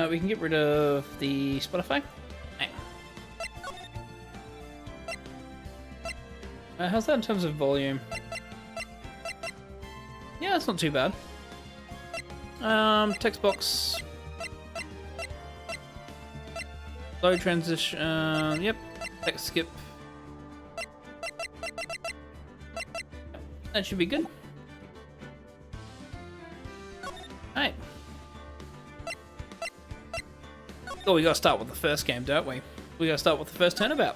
We can get rid of the Spotify. How's that in terms of volume? Yeah, that's not too bad. Text box. Slow transition. Yep. Text skip. That should be good. Alright. Oh, we gotta start with the first game, don't we? We gotta start with the first turnabout.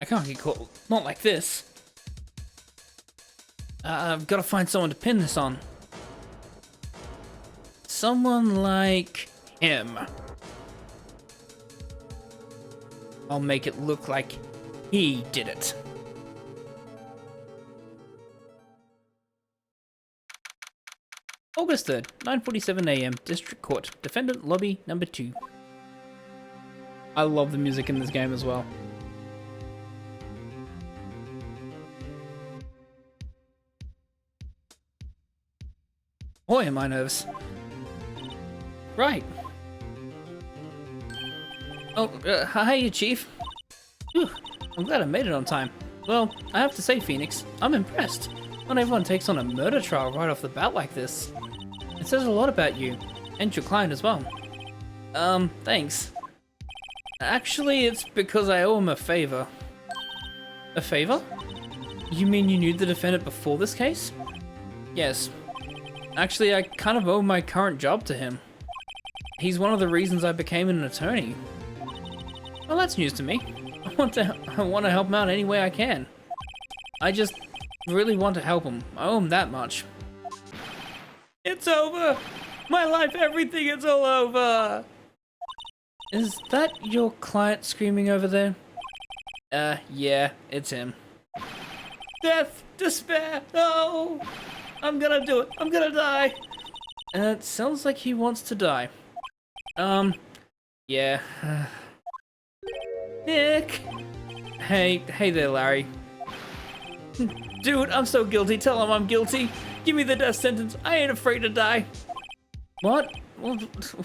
I can't get caught. Not like this. I've got to find someone to pin this on. Someone like him. I'll make it look like he did it. August 3rd, 9:47 AM, District Court, Defendant Lobby number 2. I love the music in this game as well. Boy, am I nervous. Right. Oh, hi, Chief. Whew, I'm glad I made it on time. Well, I have to say, Phoenix, I'm impressed. Not everyone takes on a murder trial right off the bat like this. It says a lot about you, and your client as well. Thanks. Actually, it's because I owe him a favor. A favor? You mean you knew the defendant before this case? Yes. Actually, I kind of owe my current job to him. He's one of the reasons I became an attorney. Well, that's news to me. I want to help him out any way I can. I just really want to help him. I owe him that much. It's over! My life, everything is all over! Is that your client screaming over there? Yeah, it's him. Death! Despair! No! I'm gonna do it! I'm gonna die! It sounds like he wants to die. Yeah. Nick! Hey there, Larry. Dude, I'm so guilty. Tell him I'm guilty. Give me the death sentence. I ain't afraid to die. What?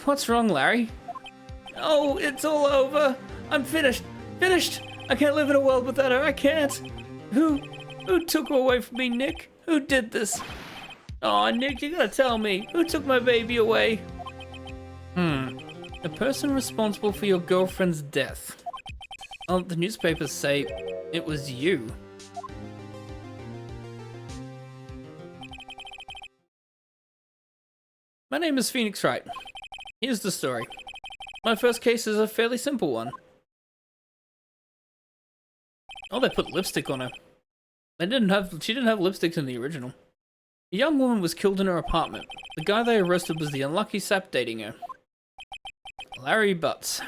What's wrong, Larry? Oh, it's all over. I'm finished. Finished! I can't live in a world without her. I can't. Who took her away from me, Nick? Who did this? Oh, Nick, you gotta tell me. Who took my baby away? The person responsible for your girlfriend's death. Oh, the newspapers say it was you. My name is Phoenix Wright. Here's the story. My first case is a fairly simple one. Oh, they put lipstick on her. She didn't have lipsticks in the original. A young woman was killed in her apartment. The guy they arrested was the unlucky sap dating her. Larry Butts.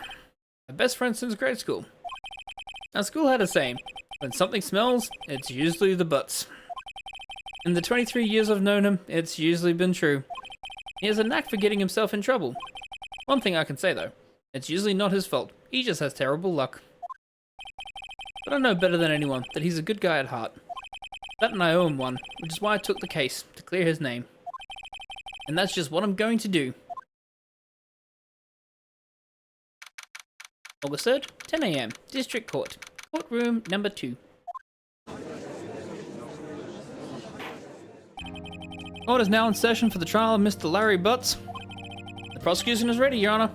My best friend since grade school. Our school had a saying, when something smells, it's usually the butts. In the 23 years I've known him, it's usually been true. He has a knack for getting himself in trouble. One thing I can say though, it's usually not his fault. He just has terrible luck. But I know better than anyone that he's a good guy at heart. That and I owe him one, which is why I took the case, to clear his name. And that's just what I'm going to do. August 3rd, 10 AM, District Court, Courtroom number 2. Court is now in session for the trial of Mr. Larry Butts. The prosecution is ready, Your Honor.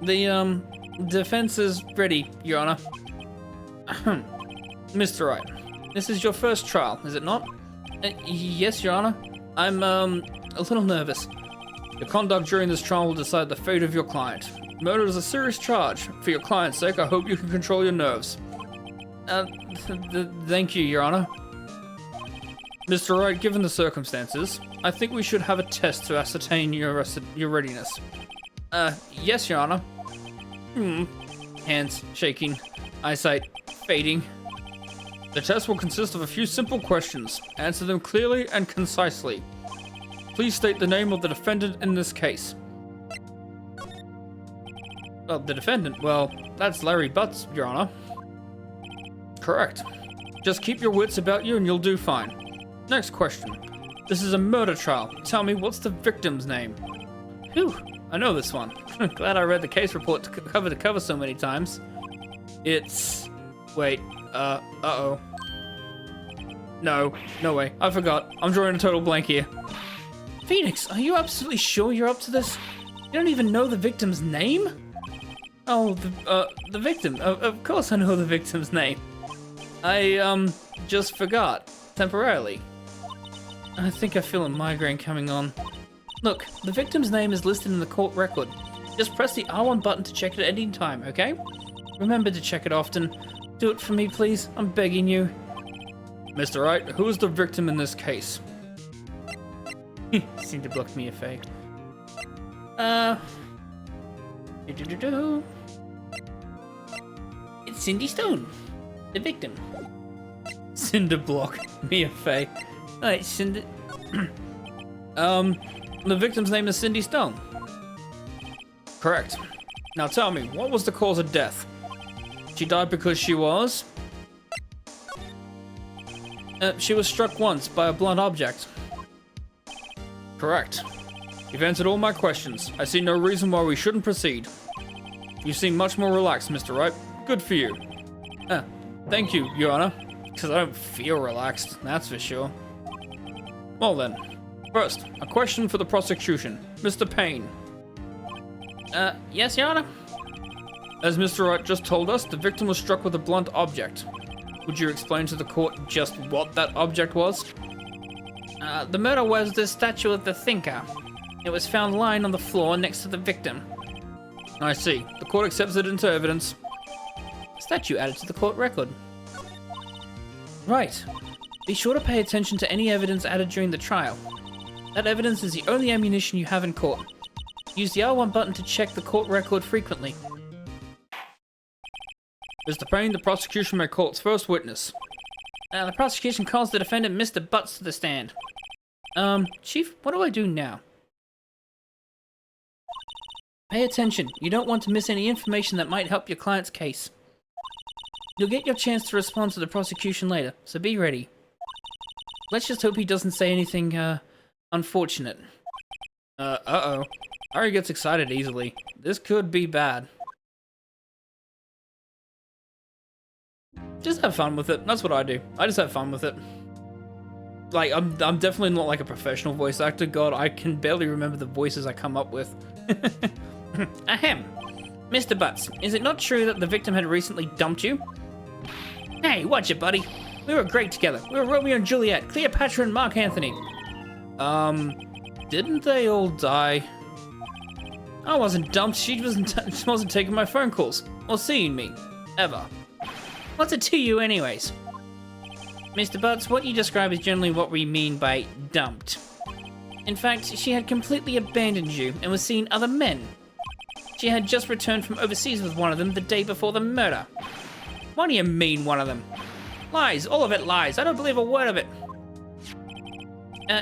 The, defense is ready, Your Honor. Mr. Wright. This is your first trial, is it not? Yes, Your Honor. I'm, a little nervous. Your conduct during this trial will decide the fate of your client. Murder is a serious charge. For your client's sake, I hope you can control your nerves. Thank you, Your Honor. Mr. Wright, given the circumstances, I think we should have a test to ascertain your readiness. Yes, Your Honor. Hands shaking, eyesight fading. The test will consist of a few simple questions. Answer them clearly and concisely. Please state the name of the defendant in this case. Well, the defendant? Well, that's Larry Butts, Your Honor. Correct. Just keep your wits about you and you'll do fine. Next question. This is a murder trial. Tell me, what's the victim's name? Whew, I know this one. Glad I read the case report cover to cover so many times. It's... Wait, uh-oh. No way. I forgot. I'm drawing a total blank here. Phoenix, are you absolutely sure you're up to this? You don't even know the victim's name? Oh, the victim. Of course I know the victim's name. I, just forgot. Temporarily. I think I feel a migraine coming on. Look, the victim's name is listed in the court record. Just press the R1 button to check it at any time, okay? Remember to check it often. Do it for me, please. I'm begging you. Mr. Wright, who is the victim in this case? Seemed to block me a fake. It's Cindy Stone, the victim. Cinder block me a fake. Alright, Cindy. The victim's name is Cindy Stone. Correct. Now tell me, what was the cause of death? She died because she was... she was struck once by a blunt object. Correct. You've answered all my questions. I see no reason why we shouldn't proceed. You seem much more relaxed, Mr. Wright. Good for you. Thank you, Your Honor. Because I don't feel relaxed, that's for sure. Well then. First, a question for the prosecution. Mr. Payne. Yes, Your Honor? As Mr. Wright just told us, the victim was struck with a blunt object. Would you explain to the court just what that object was? The murder was the statue of the thinker. It was found lying on the floor next to the victim. I see. The court accepts it into evidence. Statue added to the court record. Right. Be sure to pay attention to any evidence added during the trial. That evidence is the only ammunition you have in court. Use the R1 button to check the court record frequently. Mr. Payne, the prosecution may call its first witness. The prosecution calls the defendant Mr. Butts to the stand. Chief, what do I do now? Pay attention. You don't want to miss any information that might help your client's case. You'll get your chance to respond to the prosecution later, so be ready. Let's just hope he doesn't say anything, unfortunate. Uh-oh. Harry gets excited easily. This could be bad. Just have fun with it. That's what I do. I just have fun with it. Like, I'm definitely not like a professional voice actor. God, I can barely remember the voices I come up with. Ahem. Mr. Butts, is it not true that the victim had recently dumped you? Hey, watch it, buddy. We were great together. We were Romeo and Juliet, Cleopatra and Mark Antony. Didn't they all die? I wasn't dumped. She wasn't taking my phone calls or seeing me. Ever. What's it to you anyways? Mr. Butts, what you describe is generally what we mean by dumped. In fact, she had completely abandoned you and was seeing other men. She had just returned from overseas with one of them the day before the murder. What do you mean, one of them? Lies, all of it lies. I don't believe a word of it.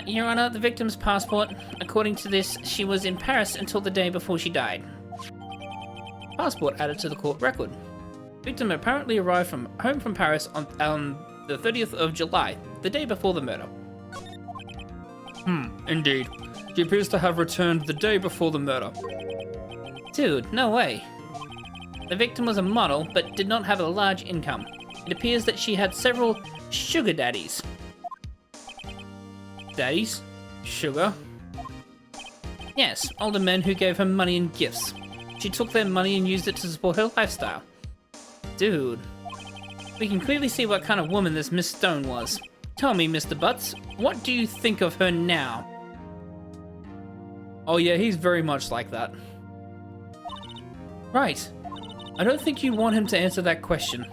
Your Honor, the victim's passport. According to this, she was in Paris until the day before she died. Passport added to the court record. Victim apparently arrived home from Paris on the 30th of July, the day before the murder. Indeed. She appears to have returned the day before the murder. Dude, no way. The victim was a model, but did not have a large income. It appears that she had several sugar daddies. Daddies? Sugar? Yes, older men who gave her money and gifts. She took their money and used it to support her lifestyle. Dude. We can clearly see what kind of woman this Miss Stone was. Tell me, Mr. Butts, what do you think of her now? Oh yeah, he's very much like that. Right. I don't think you want him to answer that question.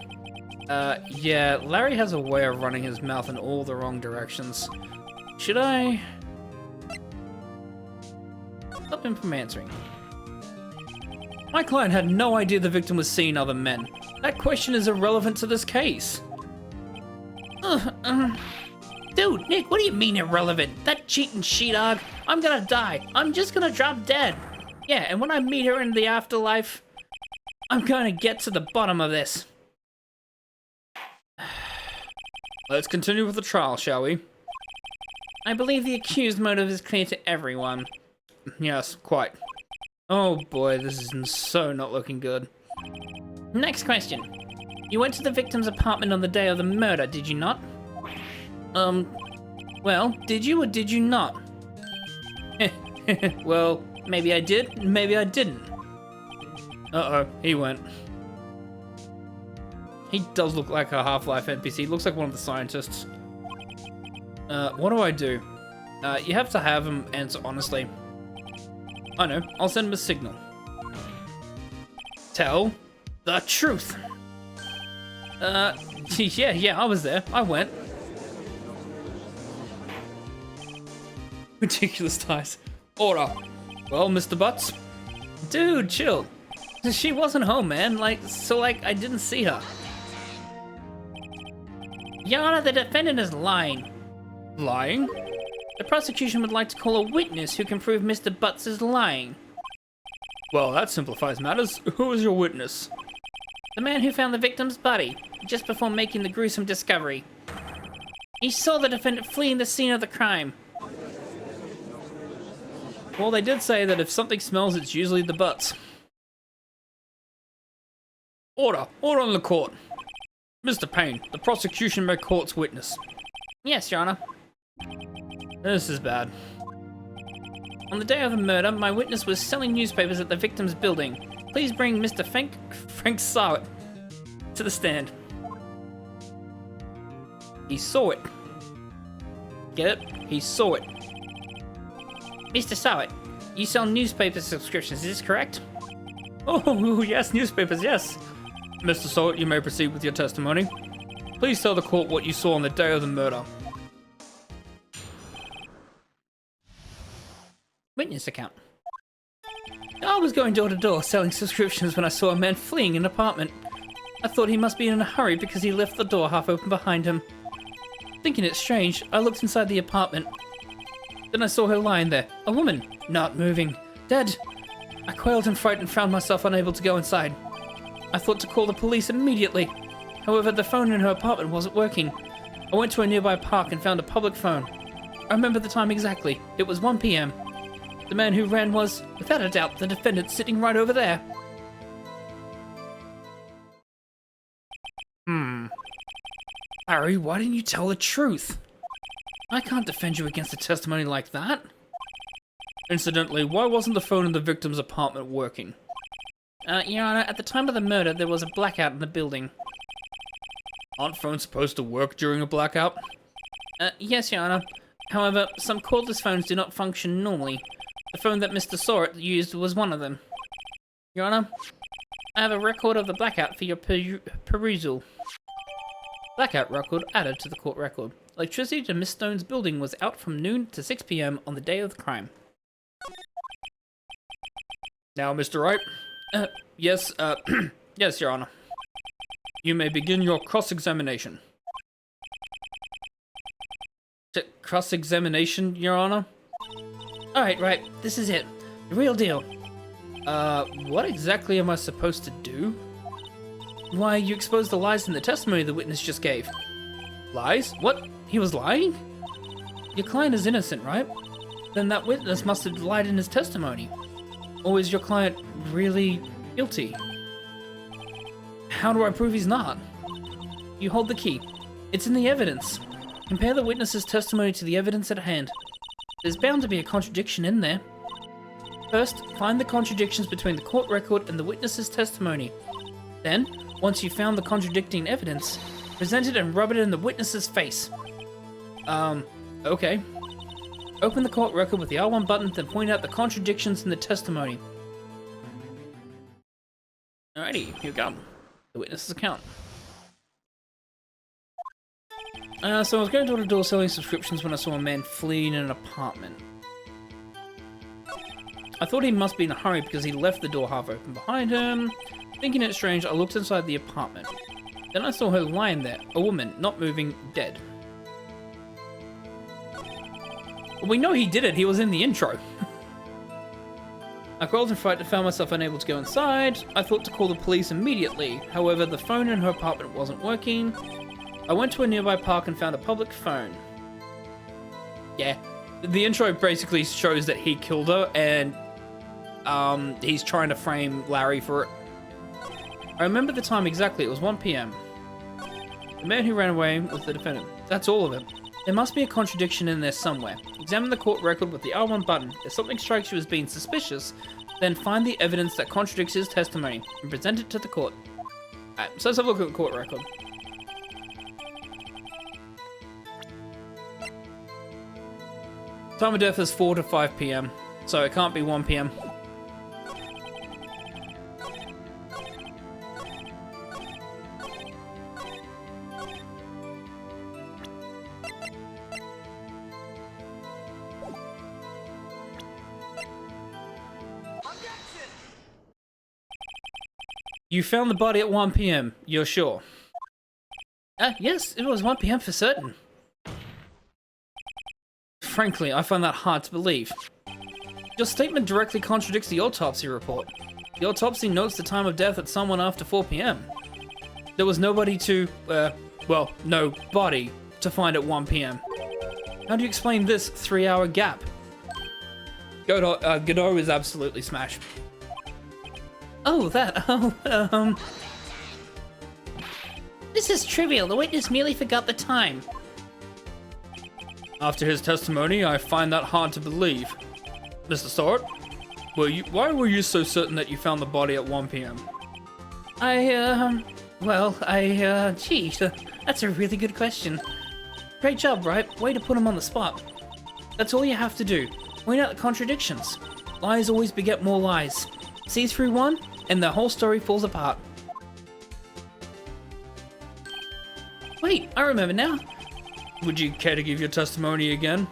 Yeah, Larry has a way of running his mouth in all the wrong directions. Should I... stop him from answering? My client had no idea the victim was seeing other men. That question is irrelevant to this case. Dude, Nick, what do you mean irrelevant? That cheating she-dog, I'm gonna die. I'm just gonna drop dead. Yeah, and when I meet her in the afterlife, I'm gonna get to the bottom of this. Let's continue with the trial, shall we? I believe the accused motive is clear to everyone. Yes, quite. Oh boy, this is so not looking good. Next question. You went to the victim's apartment on the day of the murder, did you not? Well, did you or did you not? Well, maybe I did, maybe I didn't. Uh-oh, he went. He does look like a Half-Life NPC. He looks like one of the scientists. What do? You have to have him answer honestly. I know, I'll send him a signal. Tell the truth. Yeah, I was there. I went. Ridiculous ties. Order. Well, Mr. Butts? Dude, chill. She wasn't home, man. I didn't see her. Your Honor, the defendant is lying. Lying? The prosecution would like to call a witness who can prove Mr. Butts is lying. Well, that simplifies matters. Who is your witness? The man who found the victim's body, just before making the gruesome discovery. He saw the defendant fleeing the scene of the crime. Well, they did say that if something smells, it's usually the butts. Order! Order on the court! Mr. Payne, the prosecution may call its witness. Yes, Your Honor. This is bad. On the day of the murder, my witness was selling newspapers at the victim's building. Please bring Mr. Frank Sawit to the stand. He saw it. Get it? He saw it. Mr. Sawit, you sell newspaper subscriptions, is this correct? Oh, yes, newspapers, yes. Mr. Sawit, you may proceed with your testimony. Please tell the court what you saw on the day of the murder. Witness account. I was going door to door selling subscriptions when I saw a man fleeing an apartment. I thought he must be in a hurry because he left the door half open behind him. Thinking it strange, I looked inside the apartment. Then I saw her lying there, a woman, not moving, dead. I quailed in fright and found myself unable to go inside. I thought to call the police immediately. However, the phone in her apartment wasn't working. I went to a nearby park and found a public phone. I remember the time exactly. It was 1 p.m. The man who ran was, without a doubt, the defendant sitting right over there. Harry, why didn't you tell the truth? I can't defend you against a testimony like that. Incidentally, why wasn't the phone in the victim's apartment working? Your Honor, at the time of the murder, there was a blackout in the building. Aren't phones supposed to work during a blackout? Yes, Your Honor. However, some cordless phones do not function normally. The phone that Mr. Sawit used was one of them. Your Honor, I have a record of the blackout for your perusal. Blackout record added to the court record. Electricity to Miss Stone's building was out from noon to 6 p.m. on the day of the crime. Now, Mr. Wright. Yes, yes, Your Honor. You may begin your cross-examination. Cross-examination, Your Honor? Alright, right, this is it. The real deal. What exactly am I supposed to do? Why, you exposed the lies in the testimony the witness just gave. Lies? What? He was lying? Your client is innocent, right? Then that witness must have lied in his testimony. Or is your client really guilty? How do I prove he's not? You hold the key. It's in the evidence. Compare the witness's testimony to the evidence at hand. There's bound to be a contradiction in there. First, find the contradictions between the court record and the witness's testimony. Then, once you've found the contradicting evidence, present it and rub it in the witness's face. Okay. Open the court record with the R1 button, then point out the contradictions in the testimony. Alrighty, here we go. The witness's account. So I was going door to door selling subscriptions when I saw a man fleeing in an apartment. I thought he must be in a hurry because he left the door half open behind him. Thinking it strange, I looked inside the apartment. Then I saw her lying there, a woman, not moving, dead. Well, we know he did it, he was in the intro. I crawled in fright and found myself unable to go inside. I thought to call the police immediately. However, the phone in her apartment wasn't working. I went to a nearby park and found a public phone. Yeah. The intro basically shows that he killed her and he's trying to frame Larry for it. I remember the time exactly, it was 1 PM. The man who ran away was the defendant. That's all of it. There must be a contradiction in there somewhere. Examine the court record with the R1 button. If something strikes you as being suspicious, then find the evidence that contradicts his testimony and present it to the court. Alright, so let's have a look at the court record. Time of death is 4 to 5 PM, so it can't be 1 PM. You found the body at 1 PM, you're sure? Yes, it was 1 PM for certain. Frankly, I find that hard to believe. Your statement directly contradicts the autopsy report. The autopsy notes the time of death at someone after 4 PM. There was nobody to, well, no body to find at 1 PM. How do you explain this 3-hour gap? Godot is absolutely smash. Oh, that, This is trivial. The witness merely forgot the time. After his testimony, I find that hard to believe. Mr. Stewart, why were you so certain that you found the body at 1 PM? Gee, that's a really good question. Great job, Wright. Way to put him on the spot. That's all you have to do. Point out the contradictions. Lies always beget more lies. See through one, and the whole story falls apart. Wait, I remember now. Would you care to give your testimony again?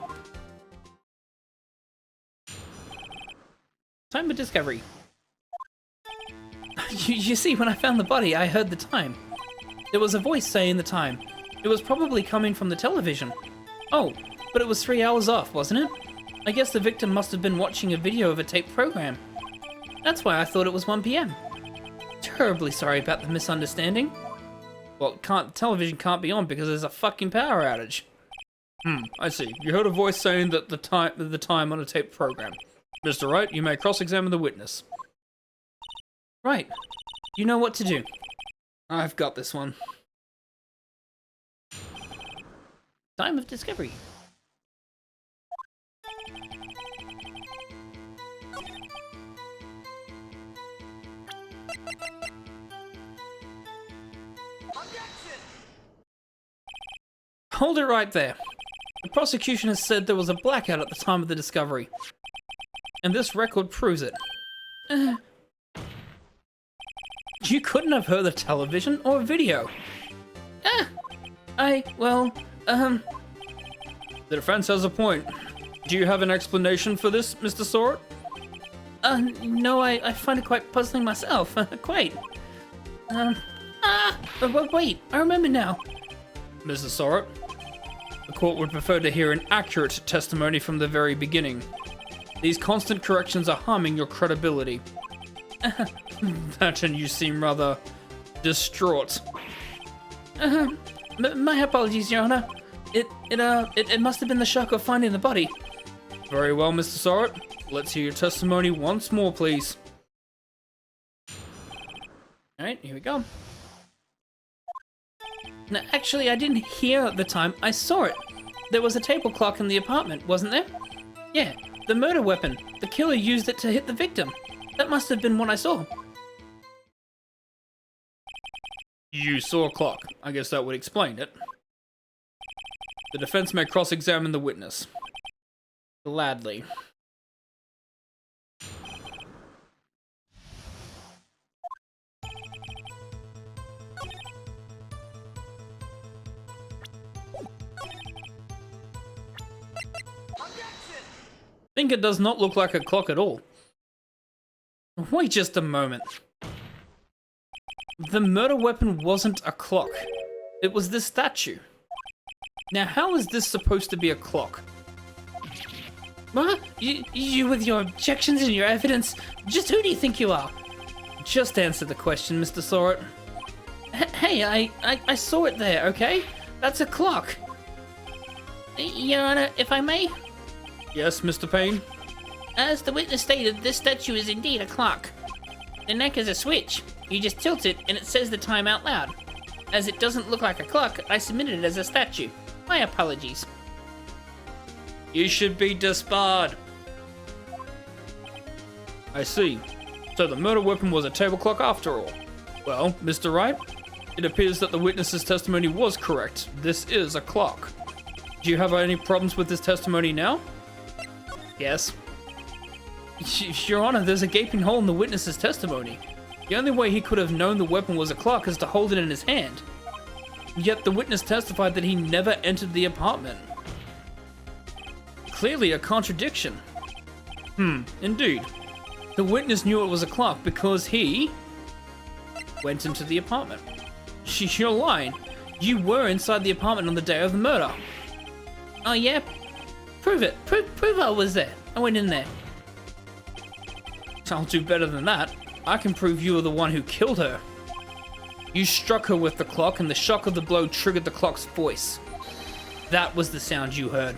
Time of discovery. You see, when I found the body, I heard the time. There was a voice saying the time. It was probably coming from the television. Oh, but it was 3 hours off, wasn't it? I guess the victim must have been watching a video of a taped program. That's why I thought it was 1 PM. Terribly sorry about the misunderstanding. Well, television can't be on because there's a fucking power outage. I see. You heard a voice saying that the time on a taped program. Mr. Wright, you may cross-examine the witness. Right. You know what to do. I've got this one. Time of discovery. Hold it right there. The prosecution has said there was a blackout at the time of the discovery. And this record proves it. You couldn't have heard the television or video. The defense has a point. Do you have an explanation for this, Mr. Sword? No, I find it quite puzzling myself. Quite. Wait, I remember now. Mr. Sword, the court would prefer to hear an accurate testimony from the very beginning. These constant corrections are harming your credibility. That and you seem rather distraught. My apologies, Your Honor. It must have been the shock of finding the body. Very well, Mr. Sorrett. Let's hear your testimony once more, please. Alright, here we go. No, actually, I didn't hear at the time. I saw it. There was a table clock in the apartment, wasn't there? Yeah, the murder weapon. The killer used it to hit the victim. That must have been what I saw. You saw a clock. I guess that would explain it. The defense may cross-examine the witness. Gladly. I think it does not look like a clock at all. Wait just a moment. The murder weapon wasn't a clock. It was this statue. Now, how is this supposed to be a clock? What? You with your objections and your evidence? Just who do you think you are? Just answer the question, Mr. Sorrett. Hey, I saw it there, okay? That's a clock. Your Honor, if I may? Yes, Mr. Payne? As the witness stated, this statue is indeed a clock. The neck is a switch. You just tilt it and it says the time out loud. As it doesn't look like a clock, I submitted it as a statue. My apologies. You should be disbarred. I see. So the murder weapon was a table clock after all. Well, Mr. Wright, it appears that the witness's testimony was correct. This is a clock. Do you have any problems with this testimony now? Yes. Your Honor, there's a gaping hole in the witness's testimony. The only way he could have known the weapon was a clock is to hold it in his hand. Yet the witness testified that he never entered the apartment. Clearly a contradiction. Indeed. The witness knew it was a clock because he went into the apartment. You're lying. You were inside the apartment on the day of the murder. Oh yeah? Prove it. Prove I was there. I went in there. I'll do better than that. I can prove you were the one who killed her. You struck her with the clock and the shock of the blow triggered the clock's voice. That was the sound you heard.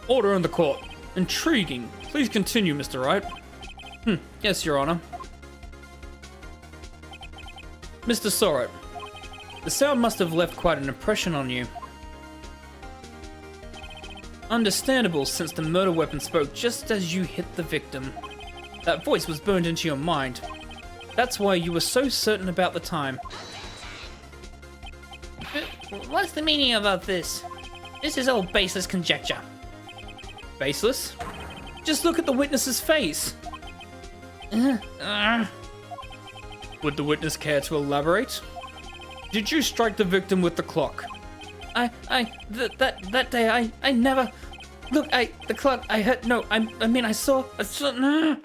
Order in the court. Intriguing. Please continue, Mr. Wright. Yes, Your Honor. Mr. Sorrett, the sound must have left quite an impression on you. Understandable, since the murder weapon spoke just as you hit the victim. That voice was burned into your mind. That's why you were so certain about the time. What's the meaning about this? This is all baseless conjecture. Baseless? Just look at the witness's face. Would the witness care to elaborate? Did you strike the victim with the clock? That day, I never... Look, the clock, I heard, no, I mean, I saw... Ah!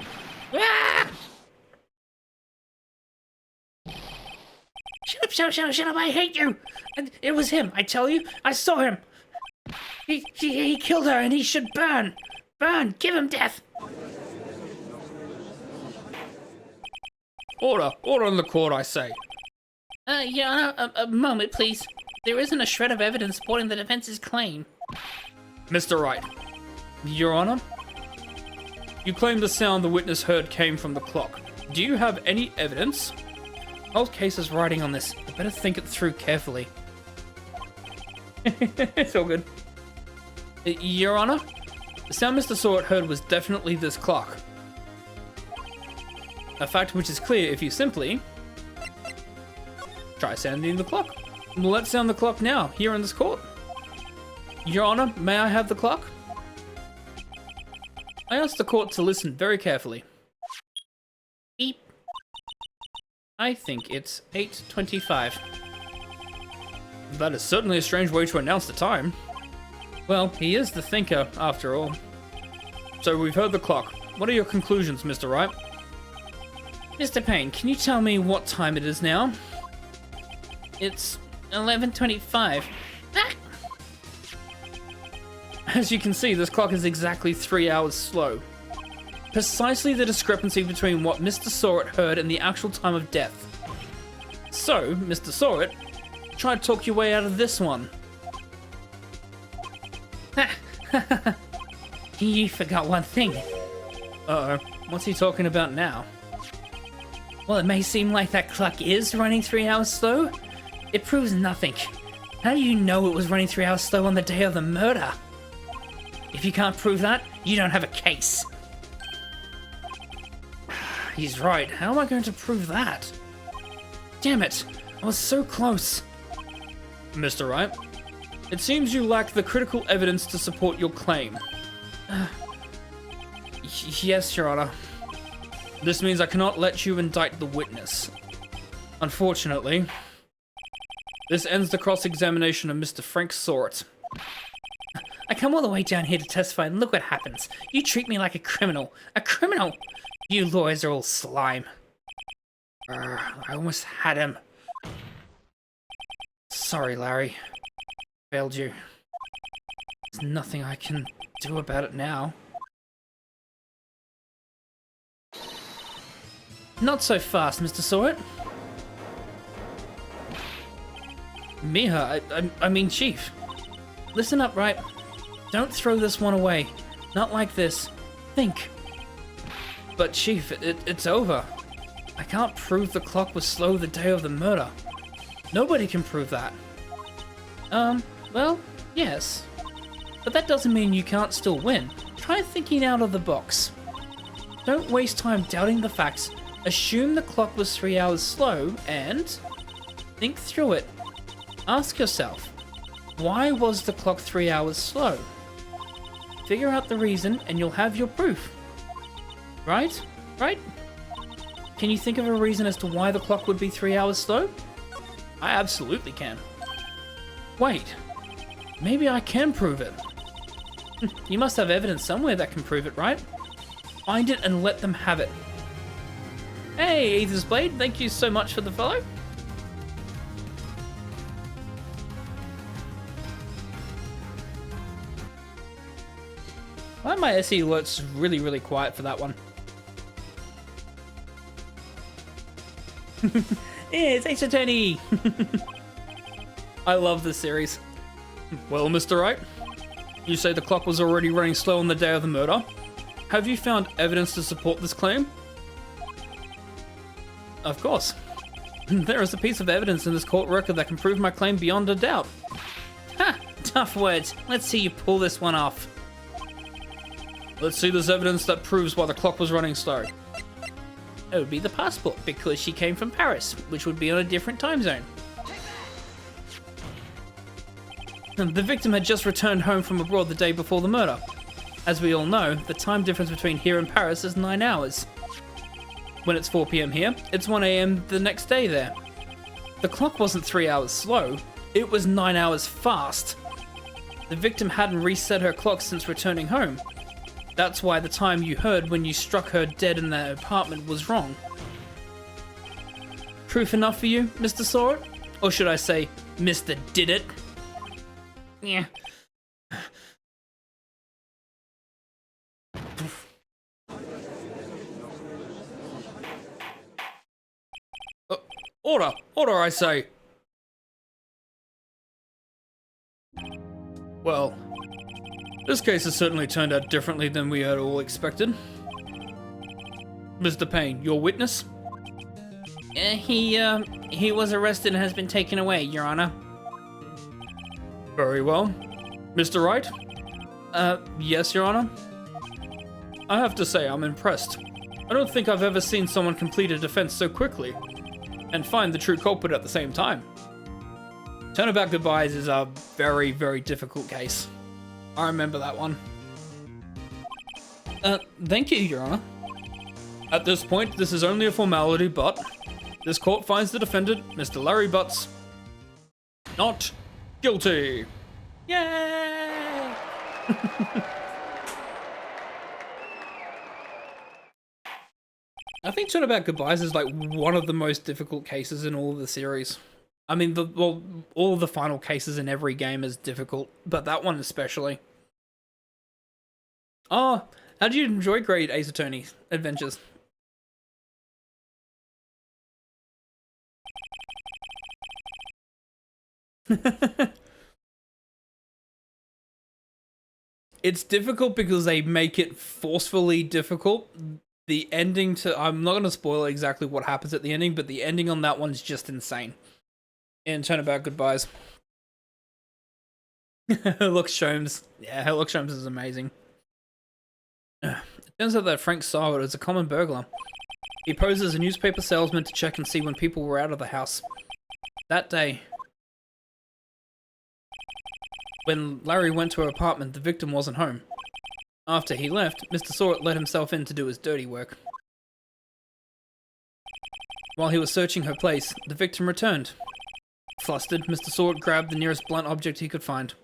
Shut up, I hate you! It was him, I tell you, I saw him! He killed her and he should burn! Burn, give him death! Order in the court, I say. Your Honor, a moment, please. There isn't a shred of evidence supporting the defense's claim. Mr. Wright, Your Honor, you claim the sound the witness heard came from the clock. Do you have any evidence? Whole case is riding on this. I better think it through carefully. It's all good. Your Honor, the sound Mr. Sorrett heard was definitely this clock. A fact which is clear if you simply try sounding the clock. Let's sound the clock now, here in this court. Your Honor, may I have the clock? I ask the court to listen very carefully. Beep. I think it's 8:25. That is certainly a strange way to announce the time. Well, he is the thinker, after all. So we've heard the clock. What are your conclusions, Mr. Wright? Mr. Payne, can you tell me what time it is now? It's 11:25. Ah! As you can see, this clock is exactly 3 hours slow. Precisely the discrepancy between what Mr. Sorrett heard and the actual time of death. So, Mr. Sorrett, try to talk your way out of this one. You forgot one thing. Uh-oh, what's he talking about now? Well, it may seem like that clock is running 3 hours slow. It proves nothing. How do you know it was running 3 hours slow on the day of the murder? If you can't prove that, you don't have a case. He's right. How am I going to prove that? Damn it, I was so close. Mr. Wright, it seems you lack the critical evidence to support your claim. Yes, Your Honor. This means I cannot let you indict the witness. Unfortunately, this ends the cross-examination of Mr. Frank Sorrett. I come all the way down here to testify and look what happens. You treat me like a criminal. A criminal! You lawyers are all slime. I almost had him. Sorry, Larry. Failed you. There's nothing I can do about it now. Not so fast, Mr. Sawyer. Miha, I mean Chief. Listen up, Wright. Don't throw this one away. Not like this. Think. But Chief, it's over. I can't prove the clock was slow the day of the murder. Nobody can prove that. Well, yes. But that doesn't mean you can't still win. Try thinking out of the box. Don't waste time doubting the facts. Assume the clock was 3 hours slow and think through it. Ask yourself, why was the clock 3 hours slow? Figure out the reason and you'll have your proof. Right? Right? Can you think of a reason as to why the clock would be 3 hours slow? I absolutely can. Wait, maybe I can prove it. You must have evidence somewhere that can prove it, right? Find it and let them have it. Hey, Aether's Blade, thank you so much for the follow. Why are my SE alerts really quiet for that one? Yeah, it's Ace Attorney! I love this series. Well, Mr. Wright, you say the clock was already running slow on the day of the murder. Have you found evidence to support this claim? Of course. There is a piece of evidence in this court record that can prove my claim beyond a doubt. Ha! Tough words. Let's see you pull this one off. Let's see this evidence that proves why the clock was running slow. It would be the passport, because she came from Paris, which would be on a different time zone. The victim had just returned home from abroad the day before the murder. As we all know, the time difference between here and Paris is 9 hours. When it's 4 PM here, it's 1 AM the next day there. The clock wasn't 3 hours slow, it was 9 hours fast. The victim hadn't reset her clock since returning home. That's why the time you heard when you struck her dead in the apartment was wrong. Proof enough for you, Mr. Saw It? Or should I say, Mr. Did It? Yeah. Order! Order, I say! Well, this case has certainly turned out differently than we had all expected. Mr. Payne, your witness? He was arrested and has been taken away, Your Honor. Very well. Mr. Wright? Yes, Your Honor? I have to say, I'm impressed. I don't think I've ever seen someone complete a defense so quickly, and find the true culprit at the same time. Turnabout Goodbyes is a very difficult case. I remember that one. Thank you, Your Honor. At this point, this is only a formality, but this court finds the defendant, Mr. Larry Butts, not guilty. Yay! I think Turnabout Goodbyes is like one of the most difficult cases in all of the series. I mean, all the final cases in every game is difficult, but that one especially. Oh, how did you enjoy Great Ace Attorney Adventures? It's difficult because they make it forcefully difficult. The ending to... I'm not going to spoil exactly what happens at the ending, but the ending on that one's just insane. In Turnabout Goodbyes. Look, Sholmes. Yeah, Herlock Sholmes is amazing. It turns out that Frank Sarward is a common burglar. He posed as a newspaper salesman to check and see when people were out of the house. That day, when Larry went to her apartment, the victim wasn't home. After he left, Mr. Sawyer let himself in to do his dirty work. While he was searching her place, the victim returned. Flustered, Mr. Sawyer grabbed the nearest blunt object he could find.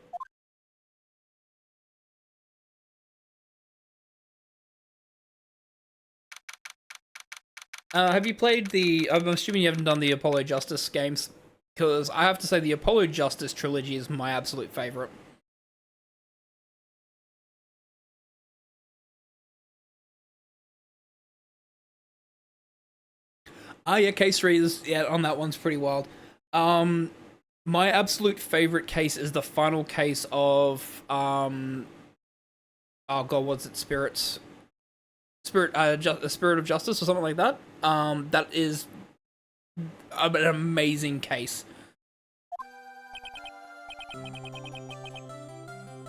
Have you played the... I'm assuming you haven't done the Apollo Justice games. Because I have to say the Apollo Justice trilogy is my absolute favourite. Ah, yeah, case 3 is... Yeah, on that one's pretty wild. My absolute favourite case is the final case of... oh god, what's it? Spirit of Justice or something like that. That is an amazing case.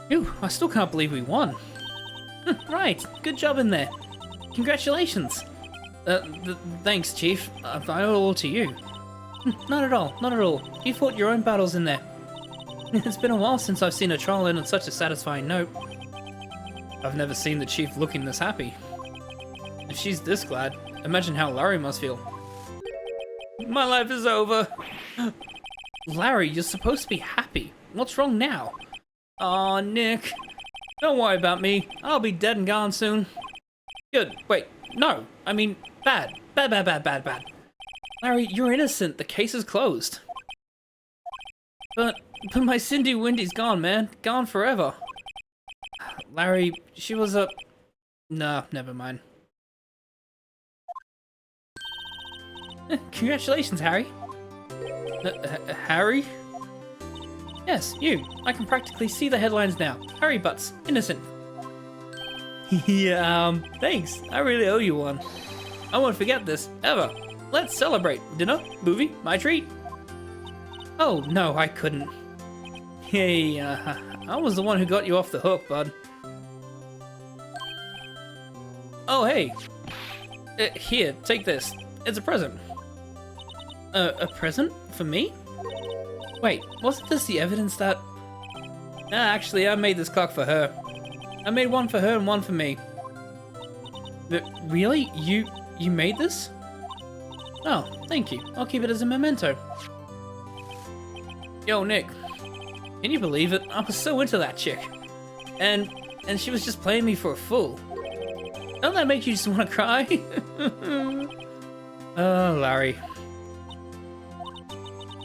Phew, I still can't believe we won. Right, good job in there. Congratulations. Thanks, Chief. I owe it all to you. Not at all, not at all. You fought your own battles in there. It's been a while since I've seen a trial end on such a satisfying note. I've never seen the Chief looking this happy. If she's this glad, imagine how Larry must feel. My life is over. Larry, you're supposed to be happy. What's wrong now? Aw, Nick. Don't worry about me. I'll be dead and gone soon. Good. Wait, no. I mean, bad. Bad. Larry, you're innocent. The case is closed. But my Cindy Windy's gone, man. Gone forever. Larry, she was a... Nah, never mind. Congratulations, Harry. Harry? Yes, you. I can practically see the headlines now. Harry Butts, innocent. Yeah, thanks. I really owe you one. I won't forget this, ever. Let's celebrate. Dinner, movie, my treat. Oh, no, I couldn't. Hey, I was the one who got you off the hook, bud. Oh, hey. Here, take this. It's a present. A present? For me? Wait, wasn't this the evidence that... actually, I made this clock for her. I made one for her and one for me. Really? You made this? Oh, thank you. I'll keep it as a memento. Yo, Nick. Can you believe it? I was so into that chick. And she was just playing me for a fool. Don't that make you just want to cry? Oh, Larry.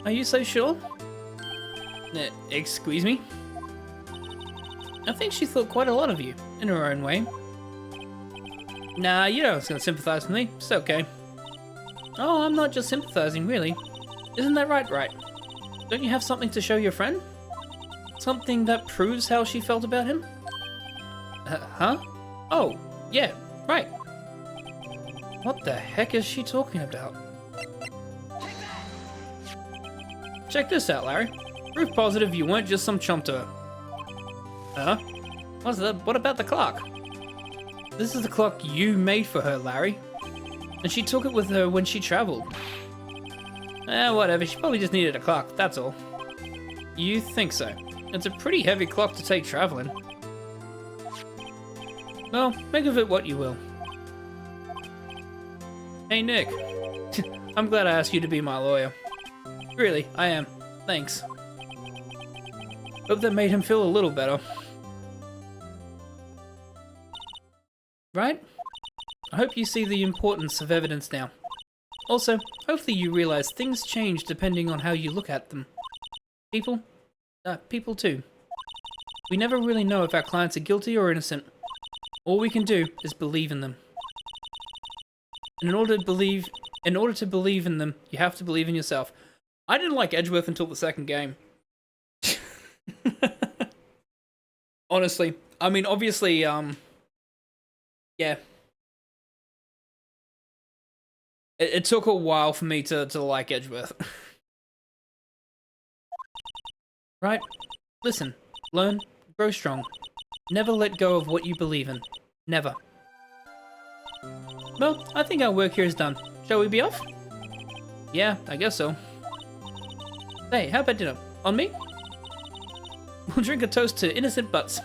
Are you so sure? Excuse me? I think she thought quite a lot of you, in her own way. Nah, you know it's gonna sympathize with me. It's okay. Oh, I'm not just sympathizing, really. Isn't that right, Wright? Don't you have something to show your friend? Something that proves how she felt about him? Huh? Oh, yeah, right. What the heck is she talking about? Check this out, Larry. Proof positive you weren't just some chump to her. Huh? What's that? What about the clock? This is the clock you made for her, Larry. And she took it with her when she traveled. Whatever. She probably just needed a clock, that's all. You think so? It's a pretty heavy clock to take traveling. Well, make of it what you will. Hey, Nick. I'm glad I asked you to be my lawyer. Really, I am. Thanks. Hope that made him feel a little better. Right? I hope you see the importance of evidence now. Also, hopefully you realize things change depending on how you look at them. People too. We never really know if our clients are guilty or innocent. All we can do is believe in them. And in order to believe in them, you have to believe in yourself. I didn't like Edgeworth until the second game. Honestly. I mean, obviously, yeah. It took a while for me to like Edgeworth. Right? Listen, learn, grow strong. Never let go of what you believe in. Never. Well, I think our work here is done. Shall we be off? Yeah, I guess so. Hey, how about dinner? On me? We'll drink a toast to innocent butts.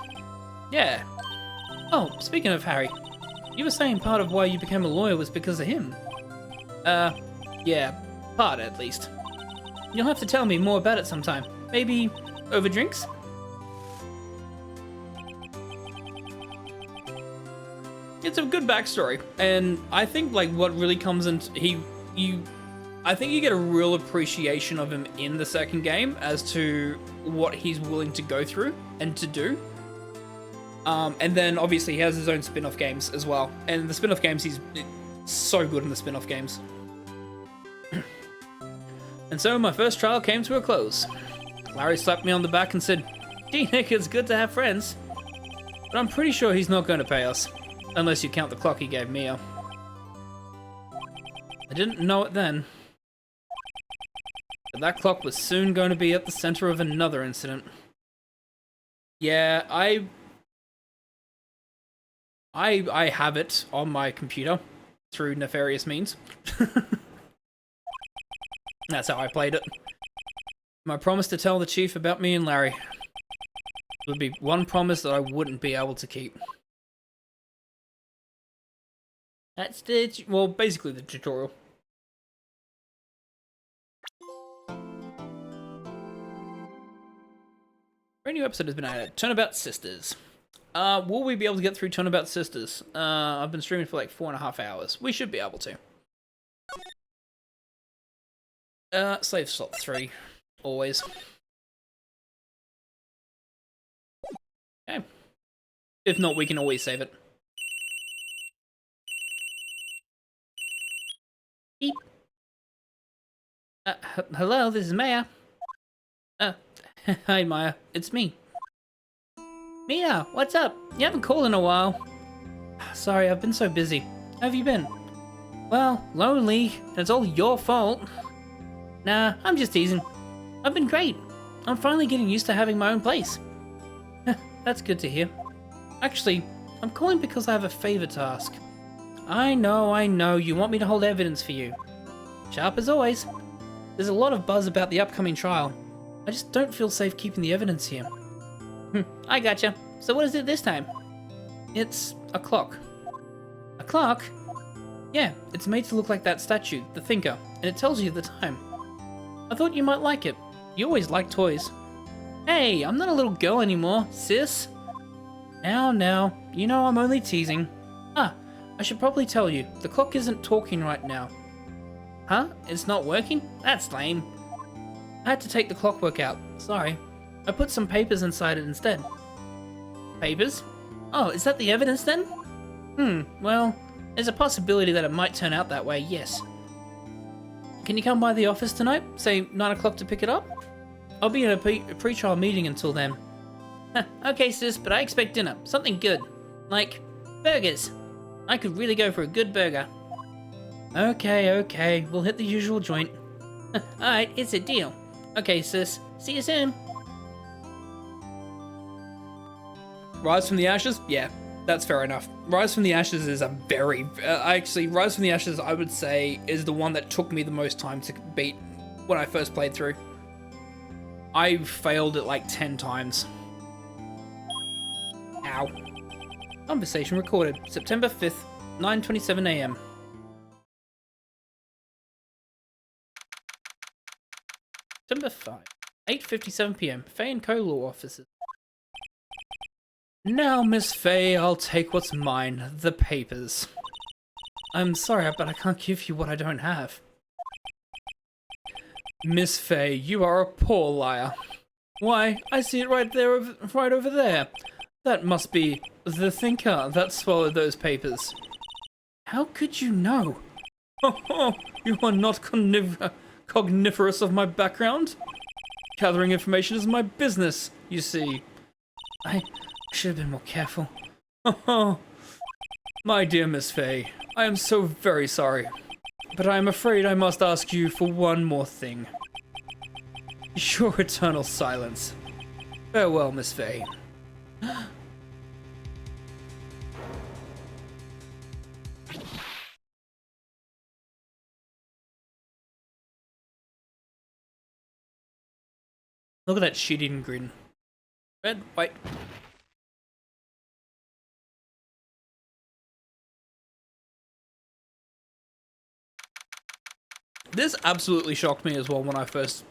Yeah. Oh, speaking of Harry, you were saying part of why you became a lawyer was because of him. Yeah, part at least. You'll have to tell me more about it sometime. Maybe over drinks? it's a good backstory, and I think like what really comes into I think you get a real appreciation of him in the second game as to what he's willing to go through and to do. And then obviously he has his own spin-off games as well, and the spin-off games he's so good in the spin-off games. And so my first trial came to a close. Larry slapped me on the back and said, "Gee, Nick, it's good to have friends. But I'm pretty sure he's not going to pay us. Unless you count the clock he gave Mia." I didn't know it then. But that clock was soon going to be at the center of another incident. Yeah, I have it on my computer through nefarious means. That's how I played it. My promise to tell the chief about me and Larry would be one promise that I wouldn't be able to keep. That's well, basically the tutorial. A new episode has been added. Turnabout Sisters. Will we be able to get through Turnabout Sisters? I've been streaming for like 4.5 hours. We should be able to. Slave slot 3. Always. Okay. If not, we can always save it. Beep. Hello, this is Maya. Hi Maya, it's me. Mia, what's up? You haven't called in a while. Sorry, I've been so busy. How have you been? Well, lonely. It's all your fault. Nah, I'm just teasing. I've been great. I'm finally getting used to having my own place. That's good to hear. Actually, I'm calling because I have a favor to ask. I know, you want me to hold evidence for you. Sharp as always. There's a lot of buzz about the upcoming trial. I just don't feel safe keeping the evidence here. I gotcha. So what is it this time? It's a clock. A clock? Yeah, it's made to look like that statue, the Thinker, and it tells you the time. I thought you might like it. You always like toys. Hey, I'm not a little girl anymore, sis. Now, you know I'm only teasing. Ah, I should probably tell you, the clock isn't talking right now. Huh? It's not working? That's lame. I had to take the clockwork out, sorry. I put some papers inside it instead. Papers? Oh, is that the evidence then? Well, there's a possibility that it might turn out that way, yes. Can you come by the office tonight? Say 9 o'clock to pick it up? I'll be in a pre-trial meeting until then. Okay sis, but I expect dinner. Something good. Like, burgers. I could really go for a good burger. Okay, we'll hit the usual joint. Alright, it's a deal. Okay sis, see you soon. Rise from the Ashes? Yeah, that's fair enough. Rise from the Ashes is a very... actually, Rise from the Ashes, I would say, is the one that took me the most time to beat when I first played through. I failed it like 10 times. Ow. Conversation recorded. September 5th, 9:27 AM. September 5, 8:57 PM. Faye & Co. Law Offices. Now, Miss Faye, I'll take what's mine, the papers. I'm sorry, but I can't give you what I don't have. Miss Faye, you are a poor liar. Why, I see it right there, right over there. That must be the Thinker that swallowed those papers. How could you know? Oh, you are not cogniferous of my background? Gathering information is my business, you see. I should have been more careful. Oh, my dear Miss Faye, I am so very sorry, but I am afraid I must ask you for one more thing. Your eternal silence. Farewell, Miss Faye. Look at that shit-eating grin. Red, white. This absolutely shocked me as well when I first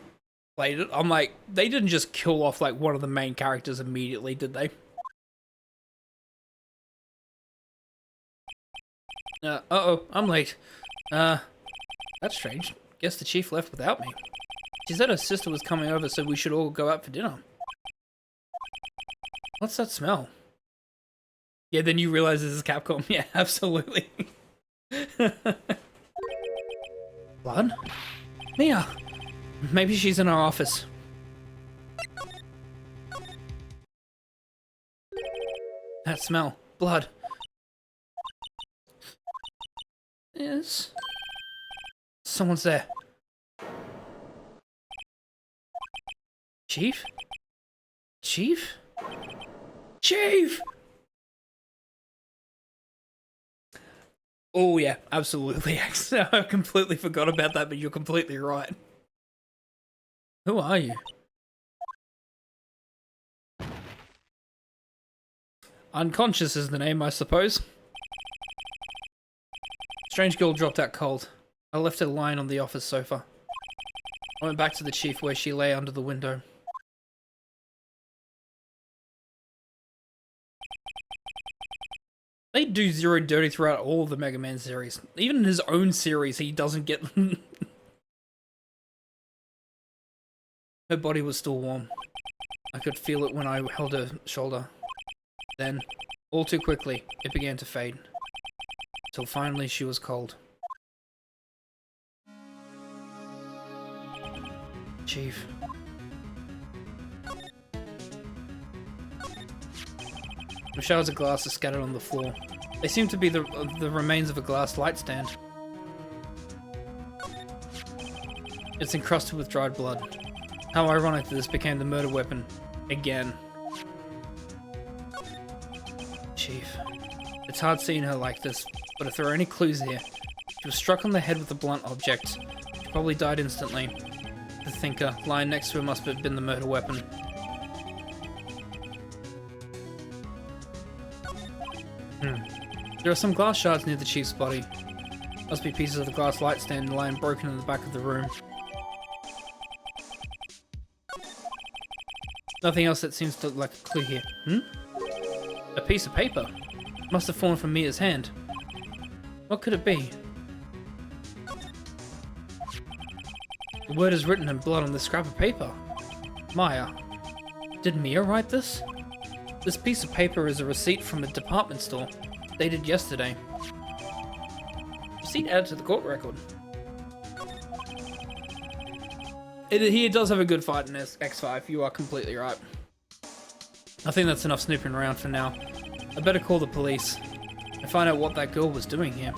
played it. I'm like, they didn't just kill off like one of the main characters immediately, did they? Uh-oh, I'm late. That's strange. Guess the chief left without me. She said her sister was coming over, so we should all go out for dinner. What's that smell? Yeah, then you realize this is Capcom. Yeah, absolutely. Blood? Mia! Maybe she's in our office. That smell. Blood. Yes. Someone's there. Chief? Chief? Chief! Oh yeah, absolutely. I completely forgot about that, but you're completely right. Who are you? Unconscious is the name, I suppose. Strange girl dropped out cold. I left her lying on the office sofa. I went back to the chief where she lay under the window. They do Zero dirty throughout all of the Mega Man series. Even in his own series, he doesn't get... Her body was still warm. I could feel it when I held her shoulder. Then, all too quickly, it began to fade. Till finally she was cold. Chief. The shards of glass are scattered on the floor. They seem to be the remains of a glass light stand. It's encrusted with dried blood. How ironic that this became the murder weapon. Again. Chief. It's hard seeing her like this, but if there are any clues here, she was struck on the head with a blunt object. She probably died instantly. The thinker, lying next to her, must have been the murder weapon. There are some glass shards near the chief's body. Must be pieces of the glass light stand lying broken in the back of the room. Nothing else that seems to look like a clue here. A piece of paper. Must have fallen from Mia's hand. What could it be? The word is written in blood on this scrap of paper. Maya. Did Mia write this? This piece of paper is a receipt from a department store, dated yesterday. Receipt added to the court record. He does have a good fight in X5, you are completely right. I think that's enough snooping around for now. I better call the police and find out what that girl was doing here.